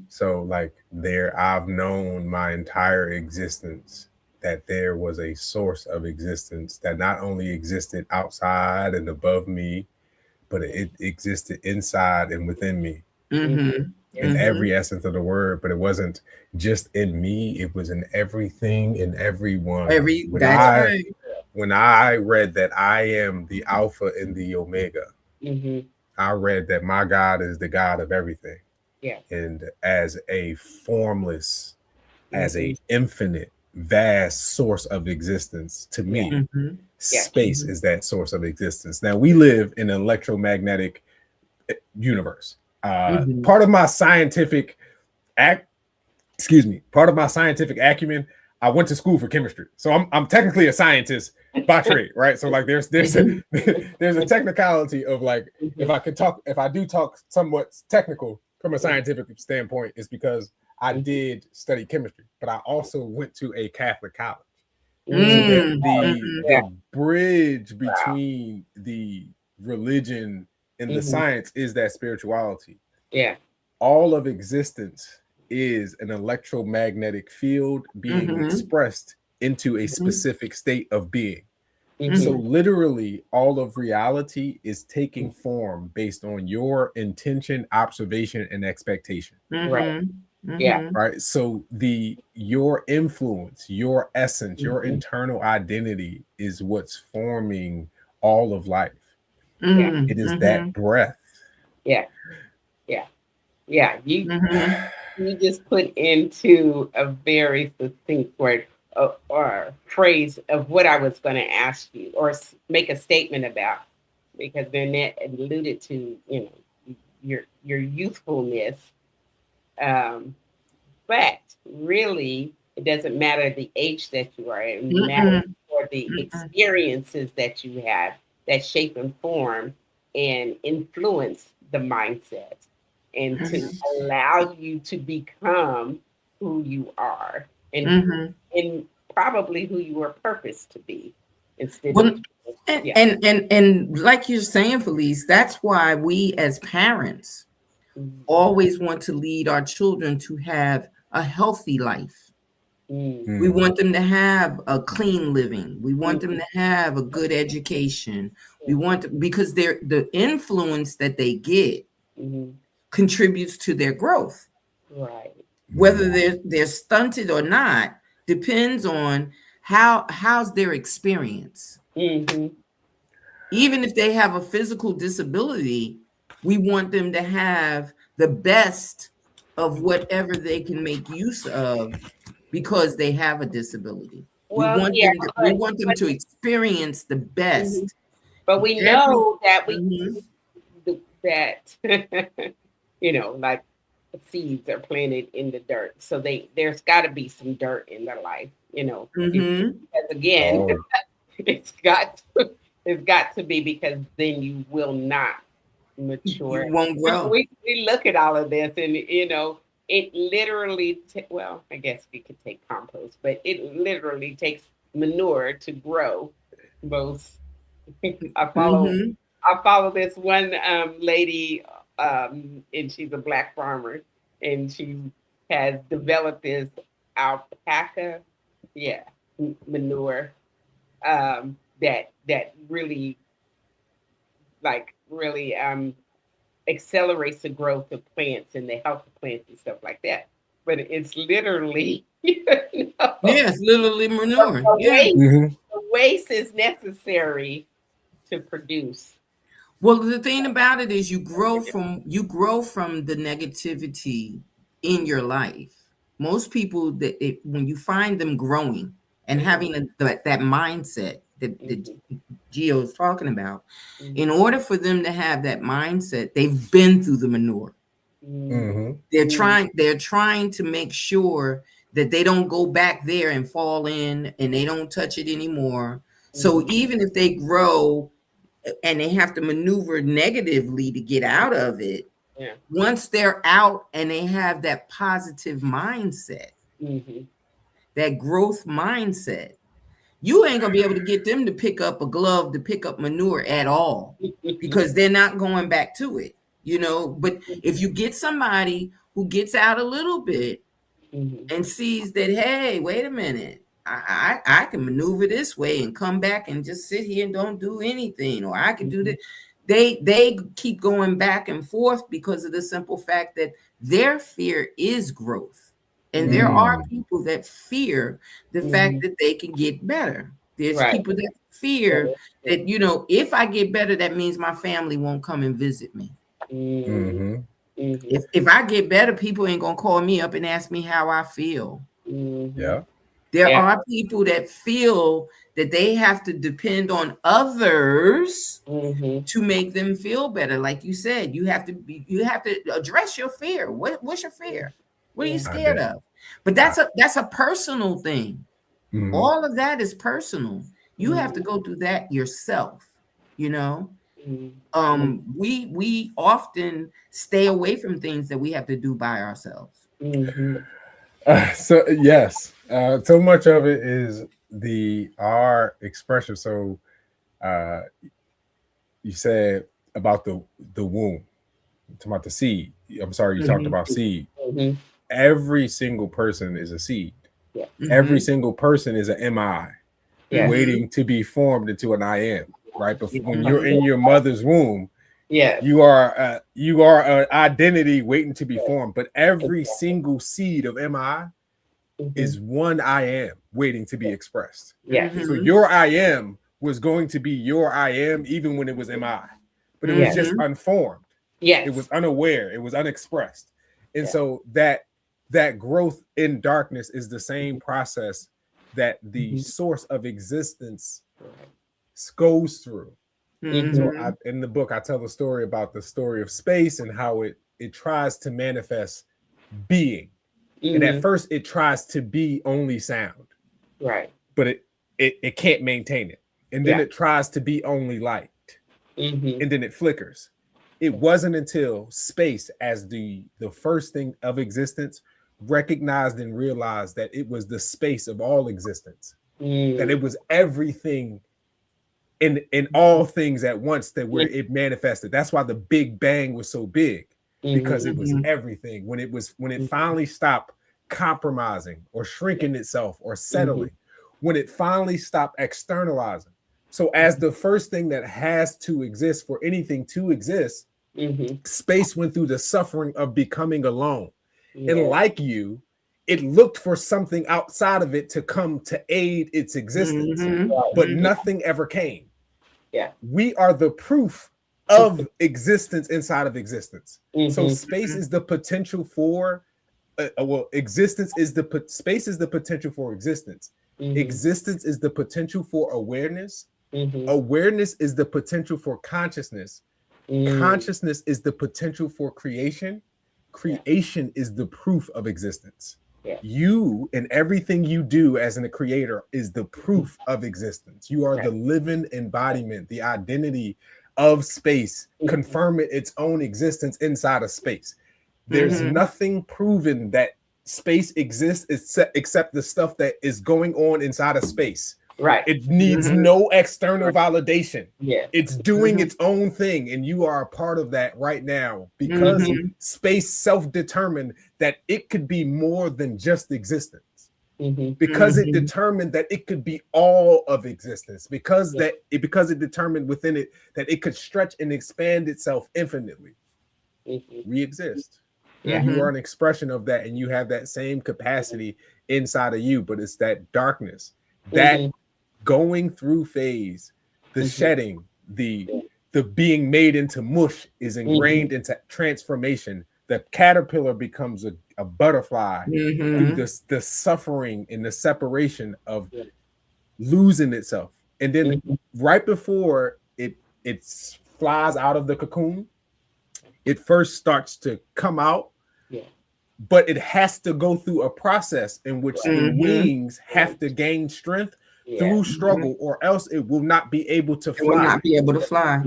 So I've known my entire existence that there was a source of existence that not only existed outside and above me, but it existed inside and within me. In every essence of the word, but it wasn't just in me, it was in everything, in everyone. When I read that I am the Alpha and the Omega, I read that my God is the God of everything. And as a formless, as a infinite, vast source of existence to me.
Mm-hmm.
Space is that source of existence. Now we live in an electromagnetic universe. Part of my scientific part of my scientific acumen, I went to school for chemistry, so I'm technically a scientist by trade, right? So like there's a there's a technicality of like if I do talk somewhat technical from a scientific standpoint, it's because I did study chemistry, but I also went to a Catholic college. So the bridge between the religion and the science is that spirituality.
Yeah.
All of existence is an electromagnetic field being expressed into a specific state of being. So literally all of reality is taking form based on your intention, observation, and expectation.
Right. Yeah.
Right. So your influence, your essence, your internal identity is what's forming all of life. It is that breath.
Yeah. Yeah. Yeah. You just put into a very succinct word or phrase of what I was going to ask you or make a statement about, because Burnett alluded to, your youthfulness. But really, it doesn't matter the age that you are. It matters for the experiences that you have that shape and form and influence the mindset and to allow you to become who you are and probably who you were purposed to be instead of
and like you're saying, Felice, that's why we as parents always want to lead our children to have a healthy life. We want them to have a clean living. We want them to have a good education. We want because the influence that they get contributes to their growth.
Right.
Whether they're stunted or not depends on how's their experience. Even if they have a physical disability, we want them to have the best of whatever they can make use of because they have a disability.
Well,
we want them to experience the best.
But we know that that like seeds are planted in the dirt, so there's got to be some dirt in their life, because again, it's got to be, because then you will not mature.
You won't grow.
We look at all of this, and it literally. I guess we could take compost, but it literally takes manure to grow. Both. I follow this one lady, and she's a Black farmer, and she has developed this alpaca, manure that really accelerates the growth of plants and the health of plants and stuff like that. But it's literally,
it's literally manure.
The waste is necessary to produce.
Well, the thing about it is you grow from the negativity in your life. Most people when you find them growing and having that mindset that Gio is talking about, in order for them to have that mindset, they've been through the manure. They're trying to make sure that they don't go back there and fall in and they don't touch it anymore. So even if they grow and they have to maneuver negatively to get out of it, once they're out and they have that positive mindset, that growth mindset, you ain't gonna be able to get them to pick up a glove to pick up manure at all, because they're not going back to it, But if you get somebody who gets out a little bit and sees that, hey, wait a minute, I can maneuver this way and come back and just sit here and don't do anything, or I can do that. They keep going back and forth because of the simple fact that their fear is growth. And there are people that fear the fact that they can get better. There's people that fear that, if I get better, that means my family won't come and visit me. If I get better, people ain't going to call me up and ask me how I feel.
Yeah.
There
Yeah.
are people that feel that they have to depend on others to make them feel better. Like you said, you have to address your fear. What's your fear? What are you
Yeah.
scared of? But that's a personal thing. All of that is personal. You have to go through that yourself, you know. We often stay away from things that we have to do by ourselves.
So yes, so much of it is our expression. So uh, you said about the womb, about the seed. I'm sorry, you talked about seed. Every single person is a seed.
Yeah.
Every single person is an MI
Yeah.
waiting to be formed into an I am. Right, but when
Mhm.
you're in your mother's womb,
Yeah.
you are an identity waiting to be formed. But every single seed of MI is one I am waiting to be expressed.
Yeah.
So your I am was going to be your I am even when it was MI, but it was just unformed.
Yes.
It was unaware. It was unexpressed. And
Yeah.
so that growth in darkness is the same process that the source of existence goes through. So in the book, I tell the story about the story of space and how it tries to manifest being. And at first it tries to be only sound.
Right.
But it can't maintain it. And then it tries to be only light. And then it flickers. It wasn't until space as the first thing of existence recognized and realized that it was the space of all existence, that it was everything in all things at once, that where it manifested. That's why the Big Bang was so big, because it was everything. When it finally stopped compromising or shrinking itself or settling, when it finally stopped externalizing. So as the first thing that has to exist for anything to exist, space went through the suffering of becoming alone. And like you, it looked for something outside of it to come to aid its existence, but nothing ever came.
Yeah.
We are the proof of existence inside of existence. So space is the potential for existence is space is the potential for existence. Existence is the potential for awareness. Awareness is the potential for consciousness. Consciousness is the potential for creation. Creation is the proof of existence. You and everything you do as a creator is the proof of existence. You are the living embodiment, the identity of space, confirming its own existence inside of space. There's nothing proven that space exists except the stuff that is going on inside of space.
Right.
It needs no external validation.
Yeah.
It's doing its own thing, and you are a part of that right now, because space self-determined that it could be more than just existence. Because it determined that it could be all of existence, because it determined within it that it could stretch and expand itself infinitely. We exist. You are an expression of that, and you have that same capacity inside of you, but it's that darkness, that going through phase, the shedding, the being made into mush is ingrained into transformation. The caterpillar becomes a butterfly through the suffering and the separation of losing itself. And then right before it flies out of the cocoon, it first starts to come out, but it has to go through a process in which the wings have to gain strength through struggle, or else it will not be able to fly.
It will not be able to fly.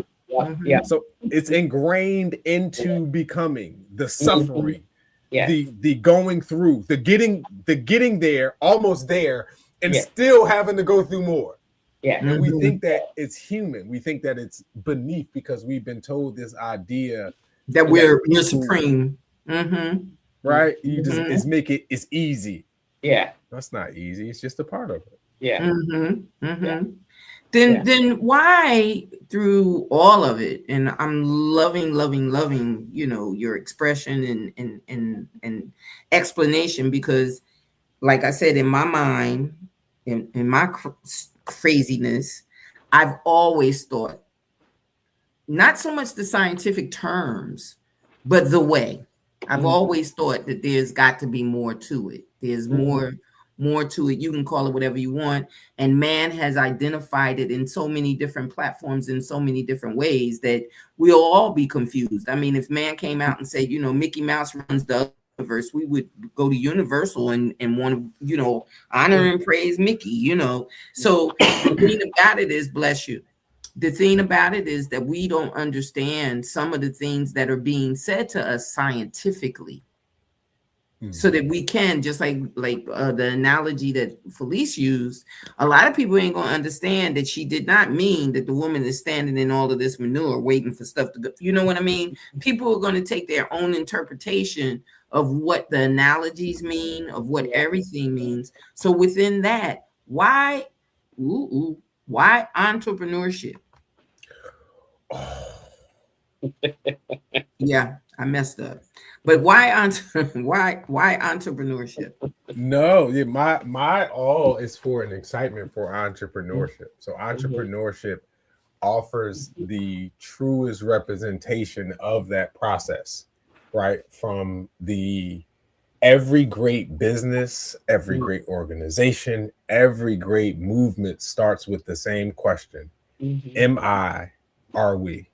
So it's ingrained into becoming, the suffering, the going through, the getting there, almost there, and still having to go through more. And we think that it's human. We think that it's beneath, because we've been told this idea
that we're supreme.
Right? You just it's easy. That's not easy. It's just a part of it.
Then why, through all of it, and I'm loving, your expression and explanation, because like I said, in my mind, in my craziness, I've always thought not so much the scientific terms, but the way. I've always thought that there's got to be more to it. There's more more to it. You can call it whatever you want. And man has identified it in so many different platforms in so many different ways that we'll all be confused. I mean, if man came out and said, Mickey Mouse runs the universe, we would go to Universal and want to, honor and praise Mickey, So the thing about it is, bless you. The thing about it is that we don't understand some of the things that are being said to us scientifically. So that we can, just like the analogy that Felice used, a lot of people ain't gonna understand that she did not mean that the woman is standing in all of this manure waiting for stuff to go. You know what I mean? People are going to take their own interpretation of what the analogies mean, of what everything means. So within that, why entrepreneurship? Yeah, I messed up. But why entrepreneurship?
No, yeah, my all is for an excitement for entrepreneurship. So entrepreneurship offers the truest representation of that process, right? From every great business, every great organization, every great movement starts with the same question. Am I, are we?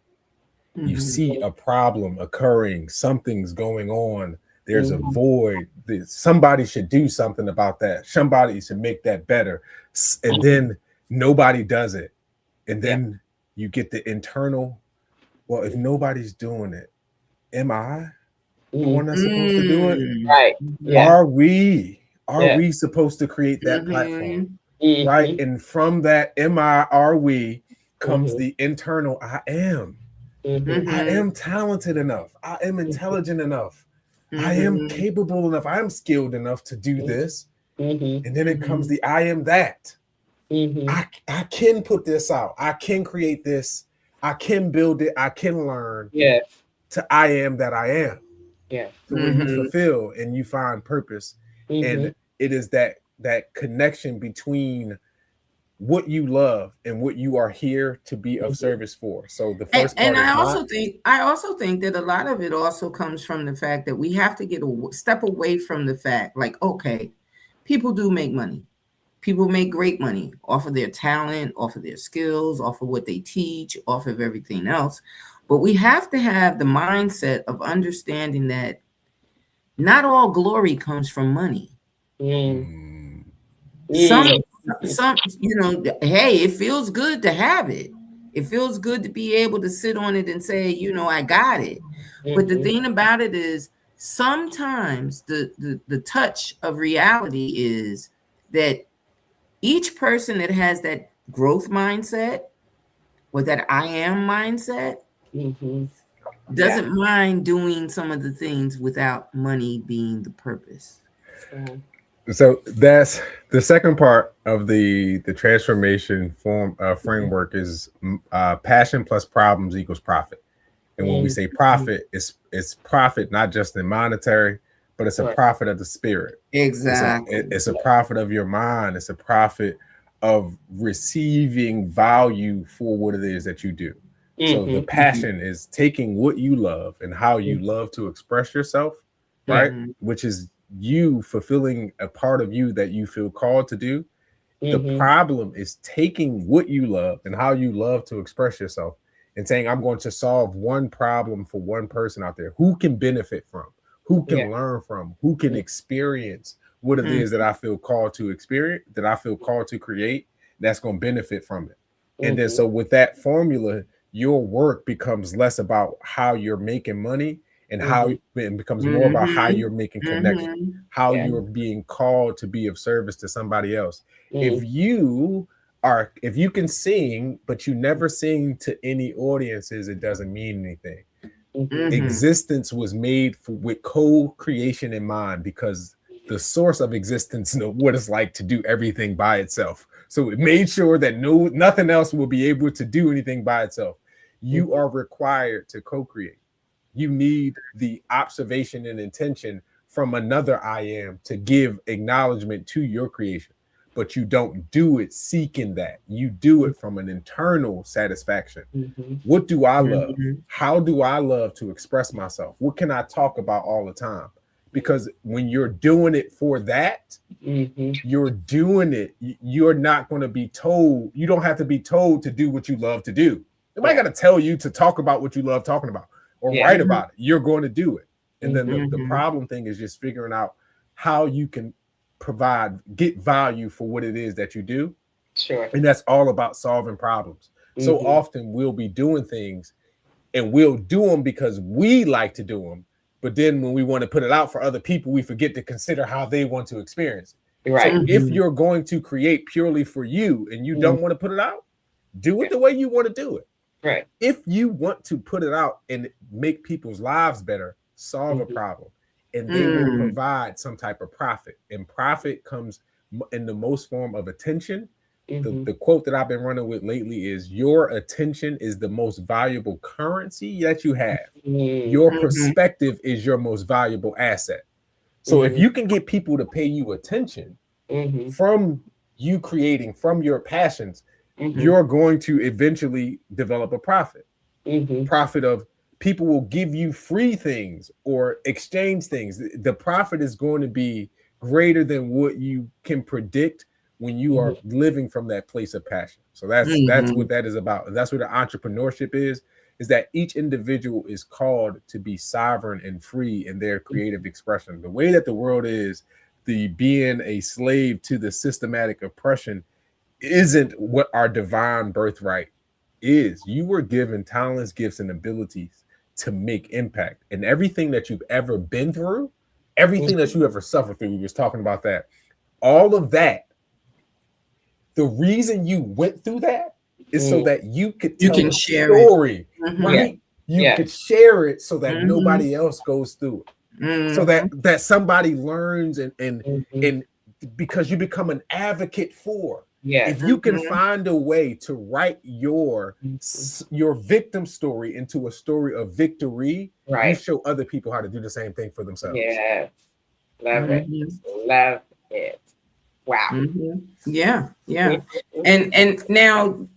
You see a problem occurring, something's going on, there's a void, somebody should do something about that, somebody should make that better, and then nobody does it, and then you get the internal, well, if nobody's doing it, am I the one that's supposed to do it?
Right.
Are we supposed to create that platform? Right? And from that are we comes the internal I am. I am talented enough. I am intelligent enough. I am capable enough. I am skilled enough to do this. And then it comes the I am that. I can put this out. I can create this. I can build it. I can learn.
Yes.
To I am that I am.
Yeah.
So when you fulfill and you find purpose, and it is that connection between what you love and what you are here to be of service for. So the first part,
and I also think that a lot of it also comes from the fact that we have to get a step away from the fact, like, okay, people do make money. People make great money off of their talent, off of their skills, off of what they teach, off of everything else. But we have to have the mindset of understanding that not all glory comes from money. Some, hey, it feels good to have it. It feels good to be able to sit on it and say, I got it. But the thing about it is, sometimes the touch of reality is that each person that has that growth mindset or that I am mindset doesn't mind doing some of the things without money being the purpose.
So that's the second part of the transformation framework is passion plus problems equals profit. And when we say profit, it's profit not just in monetary, but it's a profit of the spirit.
Exactly.
It's a profit of your mind. It's a profit of receiving value for what it is that you do. So the passion is taking what you love and how you love to express yourself, right? Which is you fulfilling a part of you that you feel called to do. The problem is taking what you love and how you love to express yourself and saying, I'm going to solve one problem for one person out there who can benefit from, who can learn from, who can experience what it is that I feel called to experience, that I feel called to create, that's going to benefit from it. And then so with that formula, your work becomes less about how you're making money and how it becomes more about how you're making connection, how you're being called to be of service to somebody else. If you can sing, but you never sing to any audiences, it doesn't mean anything. Existence was made with co-creation in mind, because the source of existence knows what it's like to do everything by itself. So it made sure that nothing else will be able to do anything by itself. You are required to co-create. You need the observation and intention from another I am to give acknowledgement to your creation. But you don't do it seeking that. You do it from an internal satisfaction. What do I love? How do I love to express myself? What can I talk about all the time? because when you're doing it for that, you're doing it. You're not going to be told. You don't have to be told to do what you love to do. Nobody got to tell you to talk about what you love talking about or write about it. You're going to do it. And then the problem thing is just figuring out how you can get value for what it is that you do.
Sure.
And that's all about solving problems. So often we'll be doing things and we'll do them because we like to do them. But then when we want to put it out for other people, we forget to consider how they want to experience it.
Right.
So if you're going to create purely for you and you don't want to put it out, do it the way you want to do it.
Right.
If you want to put it out and make people's lives better, solve a problem, and they will provide some type of profit. And profit comes in the most form of attention. The quote that I've been running with lately is your attention is the most valuable currency that you have. Your perspective is your most valuable asset. So if you can get people to pay you attention from you creating, from your passions, you're going to eventually develop a profit. Profit of people will give you free things or exchange things. The profit is going to be greater than what you can predict when you are living from that place of passion. So that's what that is about. And that's what the entrepreneurship is that each individual is called to be sovereign and free in their creative expression. The way that the world is, the being a slave to the systematic oppression isn't what our divine birthright is. You were given talents, gifts, and abilities to make impact. And everything that you've ever been through, everything that you ever suffered through, we was talking about that, all of that, the reason you went through that is so that you could tell a story, right? You could share it so that nobody else goes through it. So that somebody learns and because you become an advocate for. If you can find a way to write your victim story into a story of victory, you show other people how to do the same thing for themselves.
Yeah. Love it. Love it. Wow.
Yeah. And now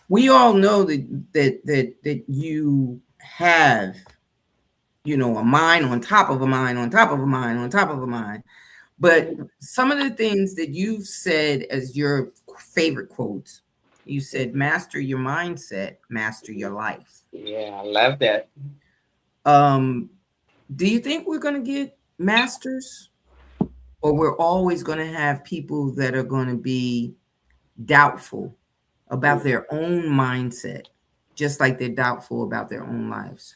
we all know that you have, a mind on top of a mind on top of a mind on top of a mind. But some of the things that you've said as your favorite quotes, you said, master your mindset, master your life.
Yeah, I love that.
Do you think we're going to get masters? Or we're always going to have people that are going to be doubtful about their own mindset, just like they're doubtful about their own lives?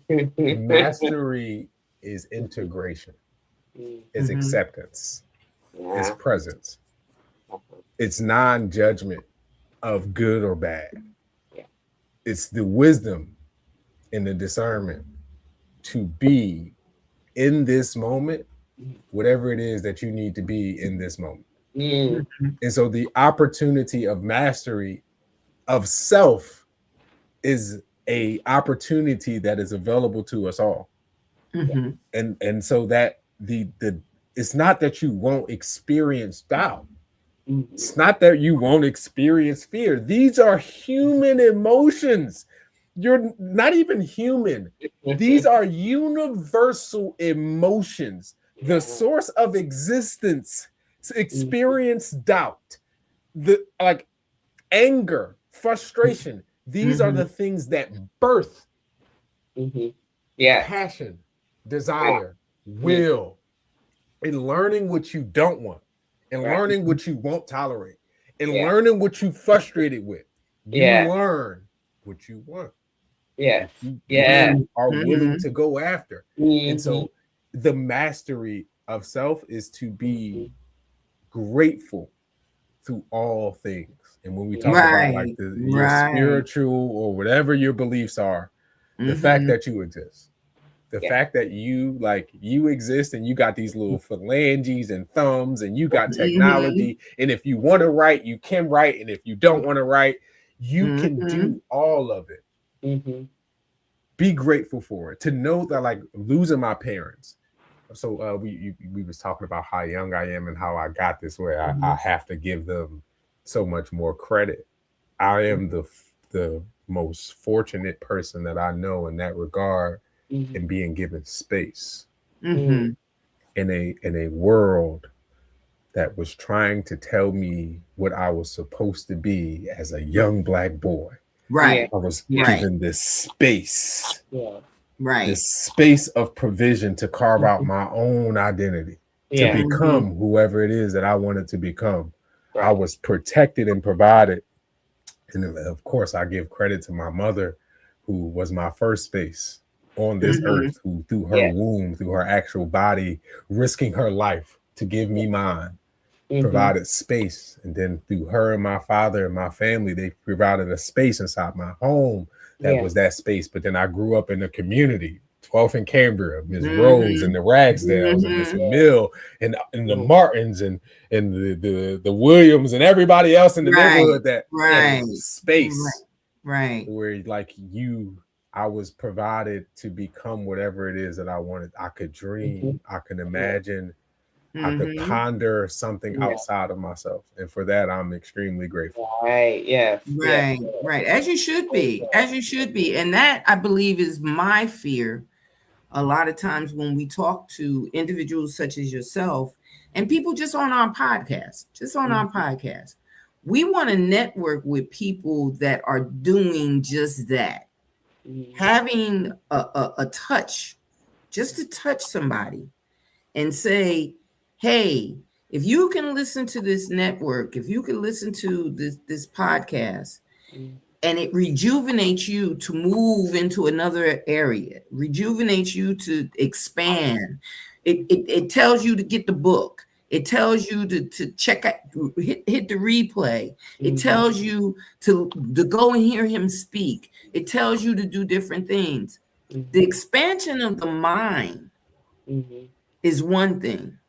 Mastery is integration, is acceptance, is presence. It's non-judgment of good or bad. It's the wisdom and the discernment to be in this moment, whatever it is that you need to be in this moment. And so the opportunity of mastery of self is a opportunity that is available to us all. And so that the it's not that you won't experience doubt. It's not that you won't experience fear. These are human emotions. You're not even human. These are universal emotions. The source of existence experience doubt, like anger, frustration. These are the things that birth passion, desire, will, and learning what you don't want, and learning what you won't tolerate, and learning what you frustrated with. You learn what you want. You are willing to go after. And so the mastery of self is to be grateful through all things. And when we talk about like your spiritual or whatever your beliefs are, the fact that you exist, the fact that you exist and you got these little phalanges and thumbs and you got technology. And if you want to write, you can write. And if you don't want to write, you can do all of it. Be grateful for it. To know that, like, losing my parents. So we was talking about how young I am and how I got this way. I have to give them so much more credit. I am the most fortunate person that I know in that regard, and being given space
Mm-hmm.
in a world that was trying to tell me what I was supposed to be as a young black boy.
Right.
I was
Right.
given
Yeah.
Right.
this space of provision to carve out
Mhm.
my own identity, to
Yeah.
Mm-hmm.
become whoever it is that I wanted to become. I
Right.
was protected and provided. And of course, I give credit to my mother, who was my first space on this
Mm-hmm.
earth, who through her
Yeah.
womb, through her actual body, risking her life to give me mine,
Mm-hmm.
provided space. And then through her and my father and my family, they provided a space inside my home that
Yeah.
was that space. But then I grew up in the community, 12th and Cambria, Miss Rose
Mm-hmm.
and the Ragsdales and Miss
Mm-hmm.
Mill and the
Mm-hmm.
Martins and the Williams and everybody else in the
Right.
neighborhood that
Yeah.
had
Right.
space
Right.
where like I was provided to become whatever it is that I wanted. I could
Mm-hmm.
dream, I can
Yeah.
imagine, I could
Mm-hmm.
ponder something
Yeah.
outside of myself. And for that, I'm extremely grateful.
Right. Yes. Yes.
Right. Right. As you should be. As you should be. And that, I believe, is my fear. A lot of times when we talk to individuals such as yourself and people just on our podcast, we want to network with people that are doing just that,
Mm-hmm.
having a touch, just to touch somebody and say, hey, if you can listen to this network, if you can listen to this podcast, and it rejuvenates you to move into another area, rejuvenates you to expand. It tells you to get the book. It tells you to check out, hit the replay. It
Mm-hmm.
tells you to go and hear him speak. It tells you to do different things. The
Mm-hmm.
expansion of the mind
Mm-hmm.
is one thing.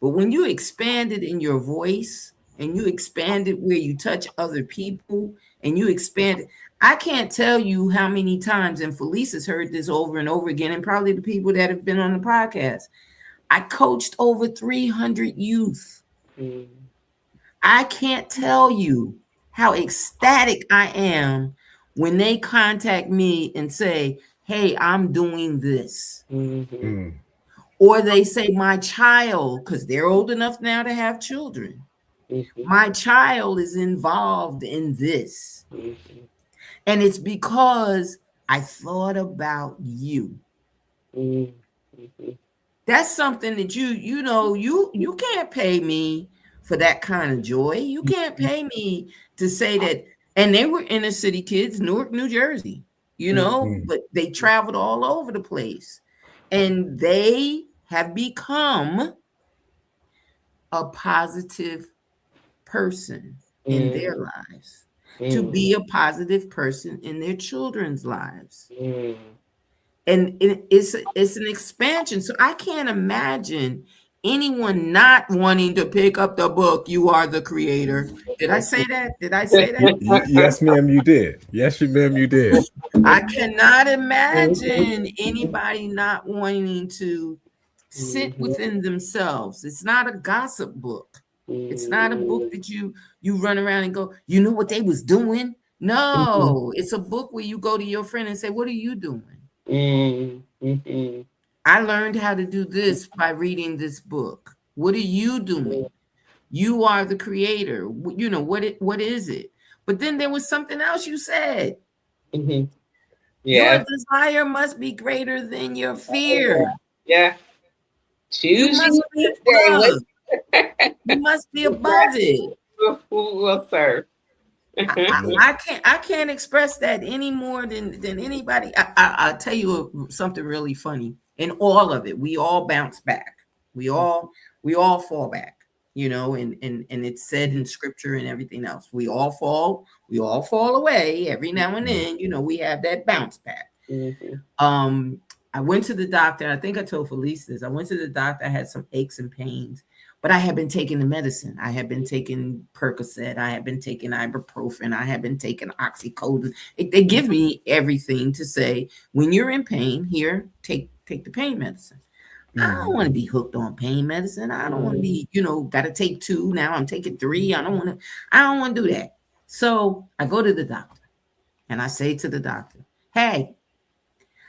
But when you expand it in your voice and you expand it where you touch other people and you expand it, I can't tell you how many times, and Felice has heard this over and over again, and probably the people that have been on the podcast. I coached over 300 youth.
Mm-hmm.
I can't tell you how ecstatic I am when they contact me and say, hey, I'm doing this.
Mm-hmm.
Mm,
Or they say, my child, because they're old enough now to have children,
Mm-hmm.
my child is involved in this.
Mm-hmm.
And it's because I thought about you.
Mm-hmm.
That's something that you can't pay me for that kind of joy. You can't pay me to say that. And they were inner city kids, Newark, New Jersey,
mm,
but they traveled all over the place. And they have become a positive person in their lives, to
Mm-hmm.
be a positive person in their children's lives.
Mm-hmm.
And it's an expansion. So I can't imagine anyone not wanting to pick up the book, You Are the Creator. Did I say that? Did I say that?
yes, ma'am, you did. Yes, ma'am, you did.
I cannot imagine anybody not wanting to sit within themselves. It's not a gossip book. It's not a book that you run around and go, you know what they was doing? No, it's a book where you go to your friend and say, what are you doing?
Mm-hmm.
I learned how to do this by reading this book. What are you doing? You are the creator. What is it? But then there was something else you said.
Mm-hmm.
Your
Yes.
desire must be greater than your fear.
Yeah.
You
Choose
must
you
be
this day.
above. You must be above it.
Who will serve?
I can't express that any more than anybody. I'll tell you something really funny. In all of it, we all bounce back. We all fall back. And it's said in scripture and everything else. We all fall away every now and then. We have that bounce back.
Mm-hmm.
I went to the doctor. I think I told Felice this. I went to the doctor. I had some aches and pains, but I had been taking the medicine. I had been taking Percocet. I had been taking ibuprofen. I had been taking oxycodone. They give me everything to say, when you're in pain, here, take the pain medicine. I don't want to be hooked on pain medicine. I don't want to be, got to take 2. Now I'm taking 3. I don't want to do that. So I go to the doctor and I say to the doctor, hey,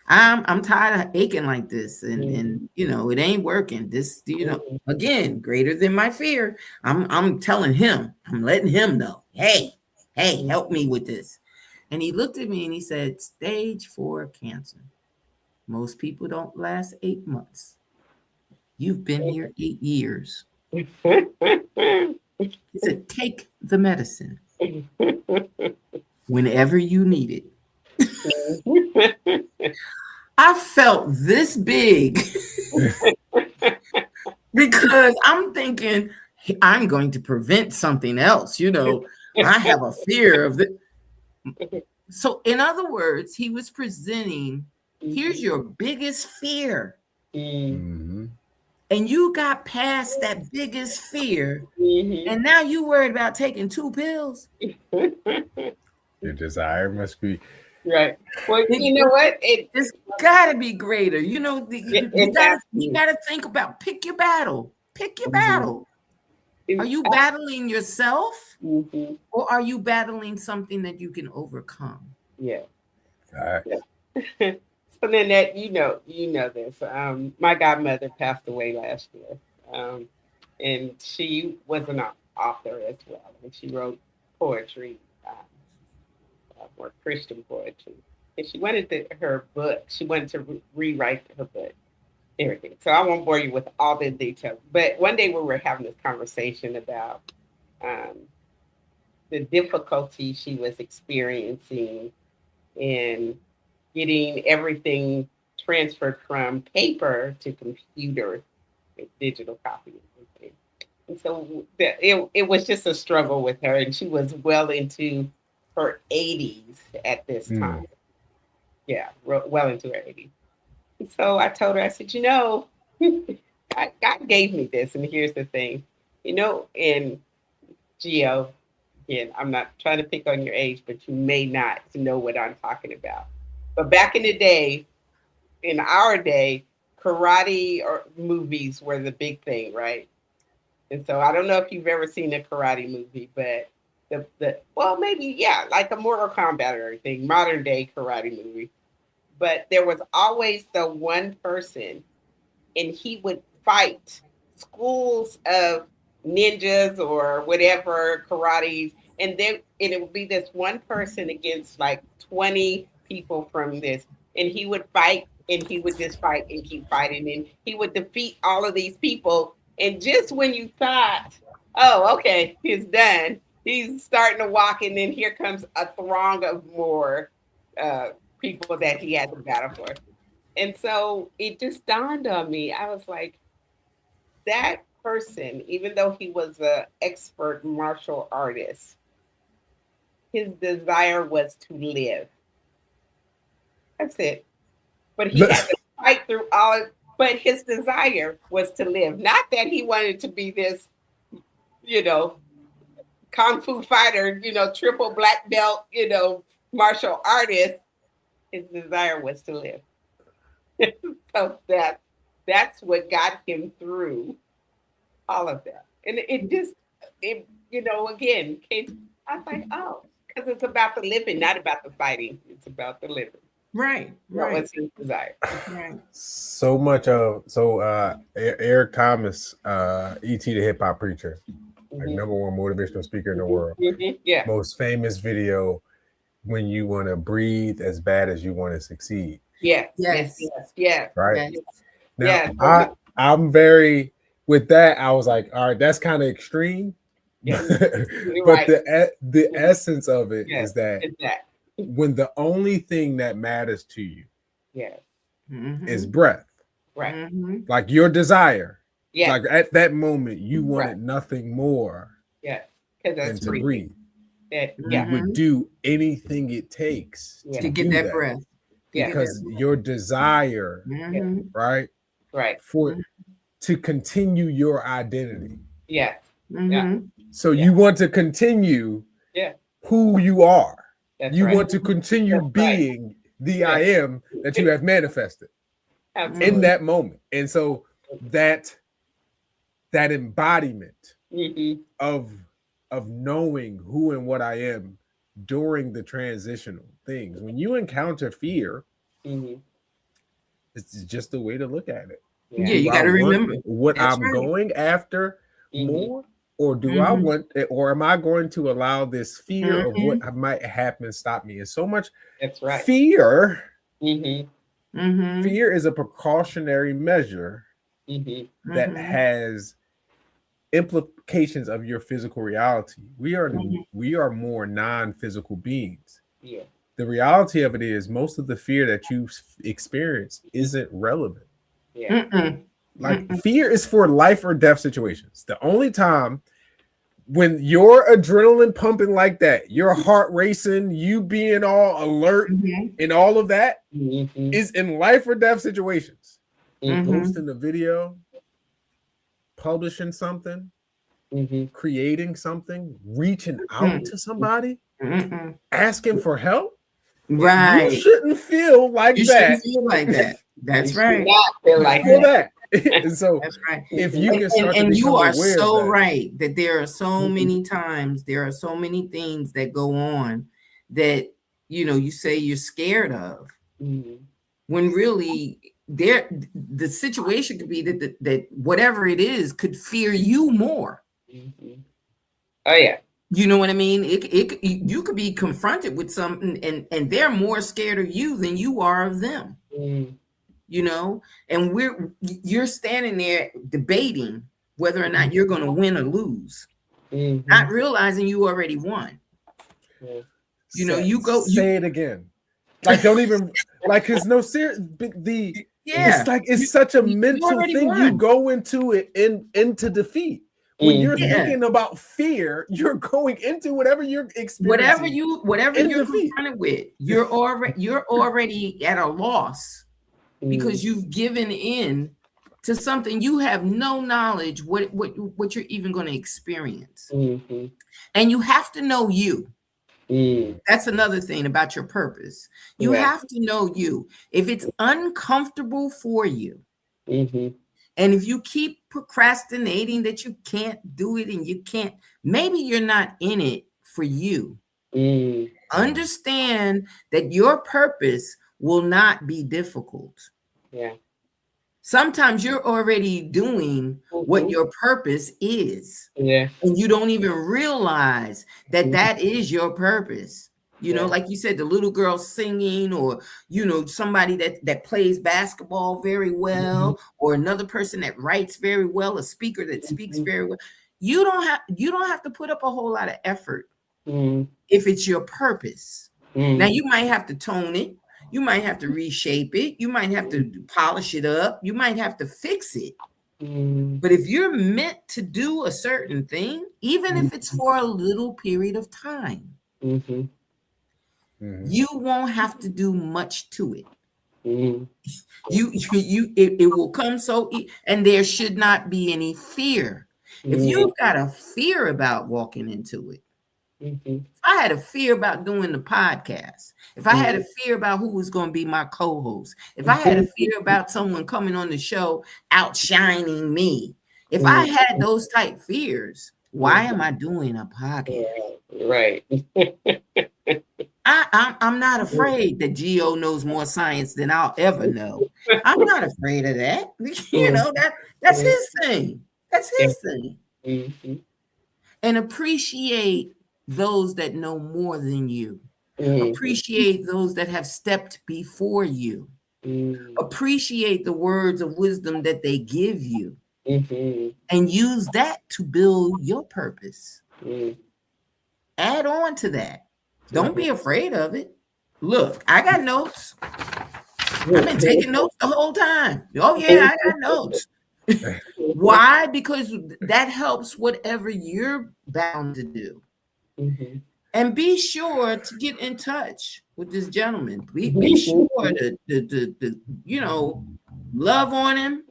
I'm tired of aching like this, and
Mhm.
it ain't working. This,
Mhm.
again, greater than my fear. I'm telling him, I'm letting him know, hey, help me with this. And he looked at me and he said, stage 4 cancer. Most people don't last 8 months. You've been here 8 years. He said, take the medicine whenever you need it. I felt this big because I'm thinking I'm going to prevent something else. I have a fear of it. So, in other words, he was presenting, here's your biggest fear.
Mm-hmm.
And you got past that biggest fear.
Mhm.
And now you worried about taking 2 pills.
Your desire must be.
Right. Well,
It,
you know what?
it's got to be greater. You
It
got to
has
you
to.
got to think about, pick your battle. Pick your
Mhm.
battle. Are you battling yourself,
Mhm.
or are you battling something that you can overcome?
Yeah.
Facts.
Yeah. So then that you know this. My godmother passed away last year, and she was an author as well, and she wrote poetry, more Christian poetry. And she wanted her book. She wanted to rewrite her book, everything. So I won't bore you with all the details. But one day we were having this conversation about um, the difficulty she was experiencing in getting everything transferred from paper to computer, digital copy. And so it was just a struggle with her, and she was well into her 80s at this time.
Mm.
Yeah, well into her 80s. And so I told her, I said, God gave me this, and here's the thing, in Geo, again, I'm not trying to pick on your age, but you may not know what I'm talking about. But back in the day, in our day, karate or movies were the big thing, right? And so I don't know if you've ever seen a karate movie, but the well maybe yeah, like a Mortal Kombat or anything, modern day karate movie. But there was always the one person, and he would fight schools of ninjas or whatever karates, and it would be this one person against like 20 people from this, and he would fight and he would just fight and keep fighting, and he would defeat all of these people, and just when you thought, oh, okay, he's done, he's starting to walk, and then here comes a throng of more uh, people that he had to battle for. And so it just dawned on me. I was like, that person, even though he was an expert martial artist, his desire was to live. That's it. But he had to fight through all. But his desire was to live. Not that he wanted to be this, you know, kung fu fighter, triple black belt, martial artist. His desire was to live. So that's what got him through all of that. And it just, again, I was like, oh, because it's about the living, not about the fighting. It's about the living.
Right,
That
right,
was his desire.
right.
So much of Eric Thomas, E.T. the hip hop preacher, like
Mm-hmm.
number one motivational speaker in the
Mm-hmm.
world.
Mm-hmm. Yeah.
Most famous video, when you want to breathe as bad as you want to succeed.
Yes. Yes.
Yes,
Yes. Yes.
Right.
yes.
Now
Yes.
I'm very with that. I was like, all right, that's kind of extreme.
Yes. You're
But
right.
the essence of it
Yes.
is that
It's that.
when the only thing that matters to you
Yes.
is
Mm-hmm.
breath,
Right.
Mm-hmm.
like your desire,
Yes.
like at that moment, you
Right.
wanted nothing more
Yes. Because
than
that's
to
breathing.
breathe. You
Yeah.
would
Mm-hmm.
do anything it takes
Yeah.
to
To get
do
that
that
breath. To
Yeah.
get that
because
breath.
your desire,
Yeah.
Mm-hmm.
right,
Right.
for to continue your identity.
Yes. Yeah.
Mm-hmm.
So
Yeah.
you want to continue
Yeah.
who you are.
That's
You
right.
want to continue
That's right.
being the I
Yeah.
am that you have manifested in
Absolutely.
Mm-hmm.
that moment. And so that embodiment
Mm-hmm.
of knowing who and what I am during the transitional things. When you encounter fear,
Mm-hmm.
It's just the way to look at it.
Yeah, you got to remember
what I'm going after more, or do I want it, or am I going to allow this fear of what might happen stop me? And so much fear. Fear is a precautionary measure that has implications of your physical reality. We are more non-physical beings.
Yeah.
The reality of it is most of the fear that you experience isn't relevant.
Yeah.
Like fear is for life or death situations. The only time when your adrenaline pumping like that, your heart racing, you being all alert and all of that is in life or death situations. Posting a video, publishing something, creating something, reaching out to somebody, asking for help.
Right.
You shouldn't feel like
you
that.
Shouldn't feel like that. That's right.
Not feel like
that. And so
that's right.
If you can start
and
to
you are
aware
so
of that.
right that there are so many times, there are so many things that go on that you say you're scared of, when really the situation could be that whatever it is could fear you more.
Oh yeah.
You know what I mean? You could be confronted with something and they're more scared of you than you are of them. And you're standing there debating whether or not you're going to win or lose, not realizing you already won.
Say it again. Like, don't even cause no serious it's such a mental thing. Won. You go into it into defeat. When you're thinking about fear, you're going into whatever you're experiencing.
Whatever you're confronted with, you're already at a loss because you've given in to something you have no knowledge what you're even going to experience. And you have to know you. That's another thing about your purpose. You have to know you. If it's uncomfortable for you, and if you keep procrastinating that you can't do it and you can't, maybe you're not in it for you. Understand that your purpose will not be difficult.
Yeah.
Sometimes you're already doing what your purpose is.
Yeah.
And you don't even realize that that is your purpose. Like you said, the little girl singing, or, somebody that plays basketball very well, or another person that writes very well, a speaker that speaks very well. You don't have to put up a whole lot of effort if it's your purpose. Now you might have to tone it. You might have to reshape it. You might have to polish it up. You might have to fix it. But if you're meant to do a certain thing, even if it's for a little period of time, you won't have to do much to it. It will come and there should not be any fear. If you've got a fear about walking into it, if I had a fear about doing the podcast, if I had a fear about who was going to be my co-host, if I had a fear about someone coming on the show outshining me, if I had those type fears, why am I doing a podcast?
Right.
I'm not afraid that Gio knows more science than I'll ever know. I'm not afraid of that. That's his thing. That's his thing. And appreciate those that know more than you. Appreciate those that have stepped before you. Appreciate the words of wisdom that they give you. And use that to build your purpose. Add on to that. Don't be afraid of it. Look, I got notes. I've been taking notes the whole time. Oh, yeah, I got notes. Why? Because that helps whatever you're bound to do. And be sure to get in touch with this gentleman. Be sure to love on him,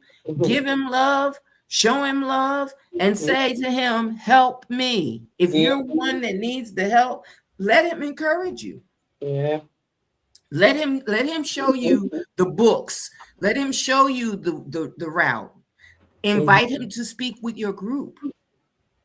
give him love, show him love, and say to him, help me. If you're one that needs the help, let him encourage you.
Yeah.
Let him show you the books. Let him show you the route. Invite him to speak with your group.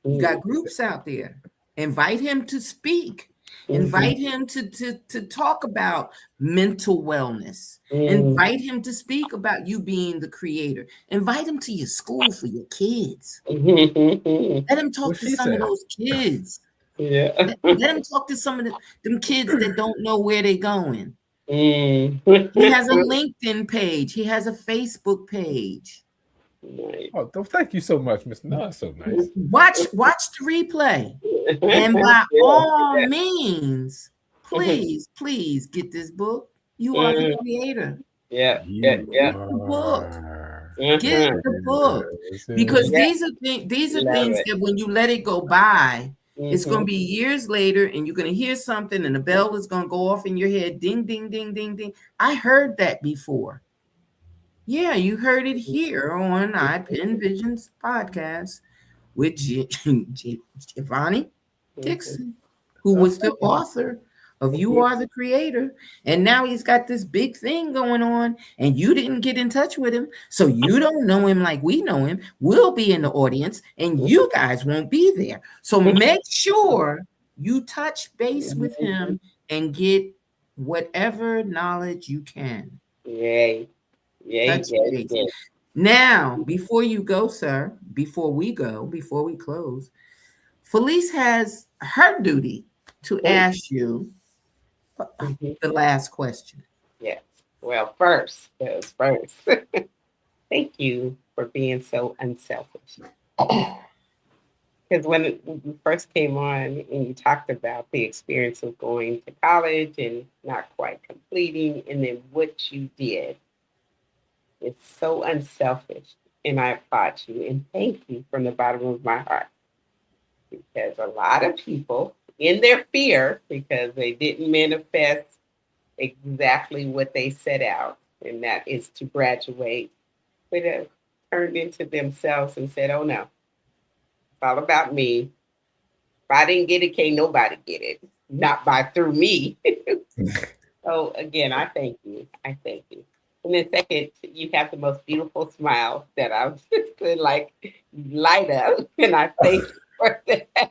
You got groups out there. Invite him to speak Invite him to talk about mental wellness.
Mm.
Invite him to speak about you being the creator. Invite him to your school for your kids. Let him talk
What
to
she
some of
said?
those kids.
Yeah.
Let him talk to some of them kids that don't know where they're going.
Mm.
He has a LinkedIn page. He has a Facebook page.
Nice.
Oh, thank you so much, Miss. No, that's so nice.
Watch the replay. And by all means, please get this book. You are the
Mm.
creator.
Yeah, yeah,
You
yeah.
Get the book.
are.
Get
Uh-huh.
the book. Because
Yeah,
these are
love
things
it.
that when you let it go by, it's going to
Mm-hmm.
be years later and you're going to hear something and the bell is going to go off in your head. Ding, ding, ding, ding, ding. I heard that before. Yeah, you heard it here on iPen Visions podcast with Gavonne
Mm-hmm.
Dixon, who
Oh,
was the author of You Are the Creator. And now he's got this big thing going on, and you didn't get in touch with him. So you don't know him like we know him. We'll be in the audience, and you guys won't be there. So make sure you touch base with him and get whatever knowledge you can.
Yay. Yay,
Touch
yay,
base.
yay.
Now, before you go, sir, before we close, Felice has her duty to ask you
Mm-hmm.
the last question.
Yes. Well, first, thank you for being so unselfish. Because when you first came on and you talked about the experience of going to college and not quite completing, and then what you did, it's so unselfish. And I applaud you and thank you from the bottom of my heart. Because a lot of people, in their fear, because they didn't manifest exactly what they set out, and that is to graduate, would have turned into themselves and said, oh no, it's all about me. If I didn't get it, can't nobody get it. Not by through me. So again, I thank you. I thank you. And then second, you have the most beautiful smile that I'm just like light up. And I thank you for that.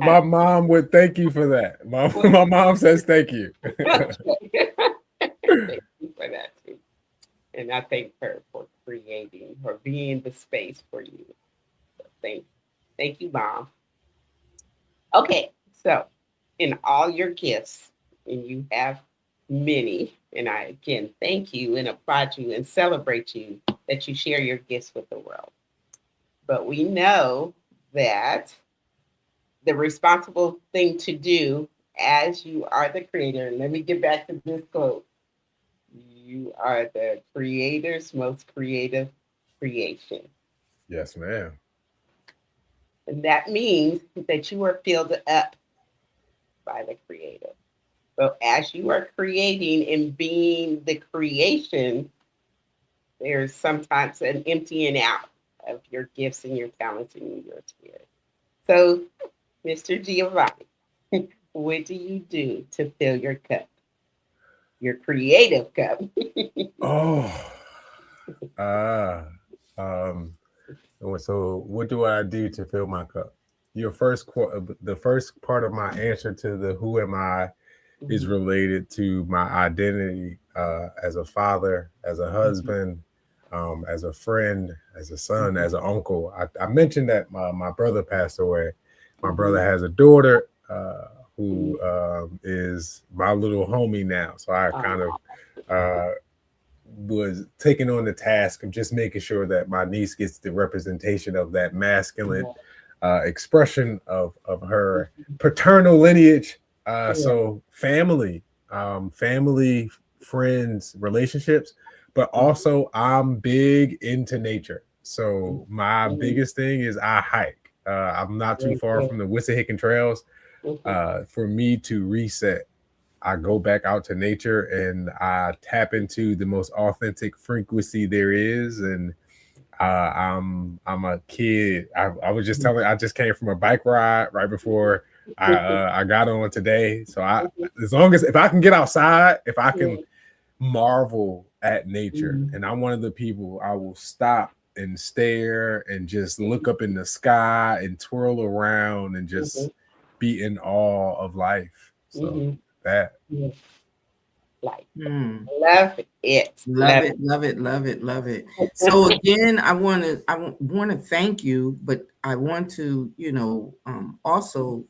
My mom would thank you for that. My mom says thank you.
Thank you for that too. And I thank her for creating, for being the space for you. So thank you, Mom. Okay, so in all your gifts, and you have many, and I again thank you and applaud you and celebrate you that you share your gifts with the world. But we know that the responsible thing to do as you are the creator, and let me get back to this quote, you are the creator's most creative creation.
Yes, ma'am.
And that means that you are filled up by the creator. So as you are creating and being the creation, there's sometimes an emptying out of your gifts and your talents and your spirit. So, Mr. Giovanni, what do you do to fill your cup, your creative cup?
Oh, ah, um, so what do I do to fill my cup? The first part of my answer to the who am I is related to my identity as a father, as a husband, as a friend, as a son, as an uncle. I mentioned that my brother passed away. My brother has a daughter who is my little homie now. So I kind of was taking on the task of just making sure that my niece gets the representation of that masculine expression of her paternal lineage. So family, friends, relationships, but also I'm big into nature. So my biggest thing is I hike. I'm not too far from the Wissahickon trails. For me to reset, I go back out to nature and I tap into the most authentic frequency there is. And I'm a kid. I was just telling. I just came from a bike ride right before I got on today. So as long as if I can get outside, if I can marvel at nature, and I'm one of the people I will stop and stare and just look up in the sky and twirl around and just be in awe of life. So that.
Like,
Mm.
love it.
Love it, love it, love it, love it. So again, I want to thank you, but I want to, also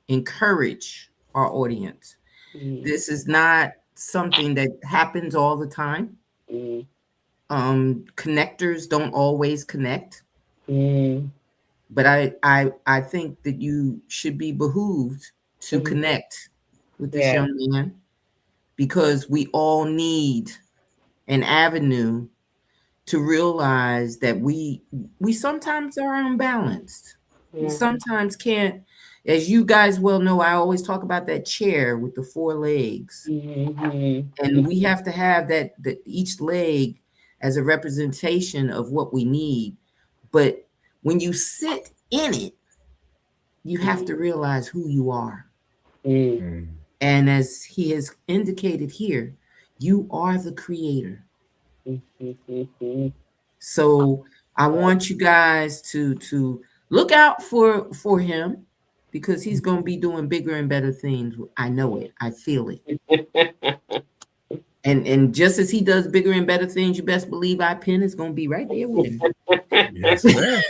encourage our audience. This is not something that happens all the time. Connectors don't always connect. But I think that you should be behooved to connect with this young man, because we all need an avenue to realize that we sometimes are unbalanced. We sometimes can't, as you guys well know, I always talk about that chair with the 4 legs. And we have to have that each leg as a representation of what we need. But when you sit in it, you have to realize who you are. And as he has indicated here, you are the creator. So I want you guys to look out for him, because he's going to be doing bigger and better things. I know it. I feel it. And just as he does bigger and better things, you best believe iPen is going to be right there with him.
Yes, ma'am.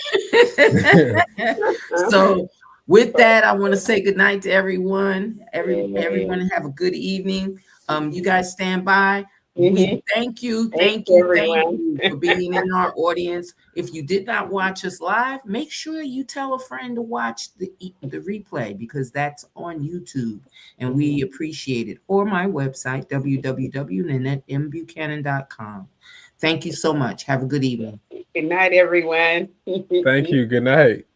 So with that, I want to say good night to everyone. Everyone have a good evening. You guys stand by. We thank you for being in our audience. If you did not watch us live, make sure you tell a friend to watch the replay, because that's on YouTube, and we appreciate it. Or my website, www.nanetteMbuchanan.com. Thank you so much. Have a good evening.
Good night, everyone.
Thank you. Good night.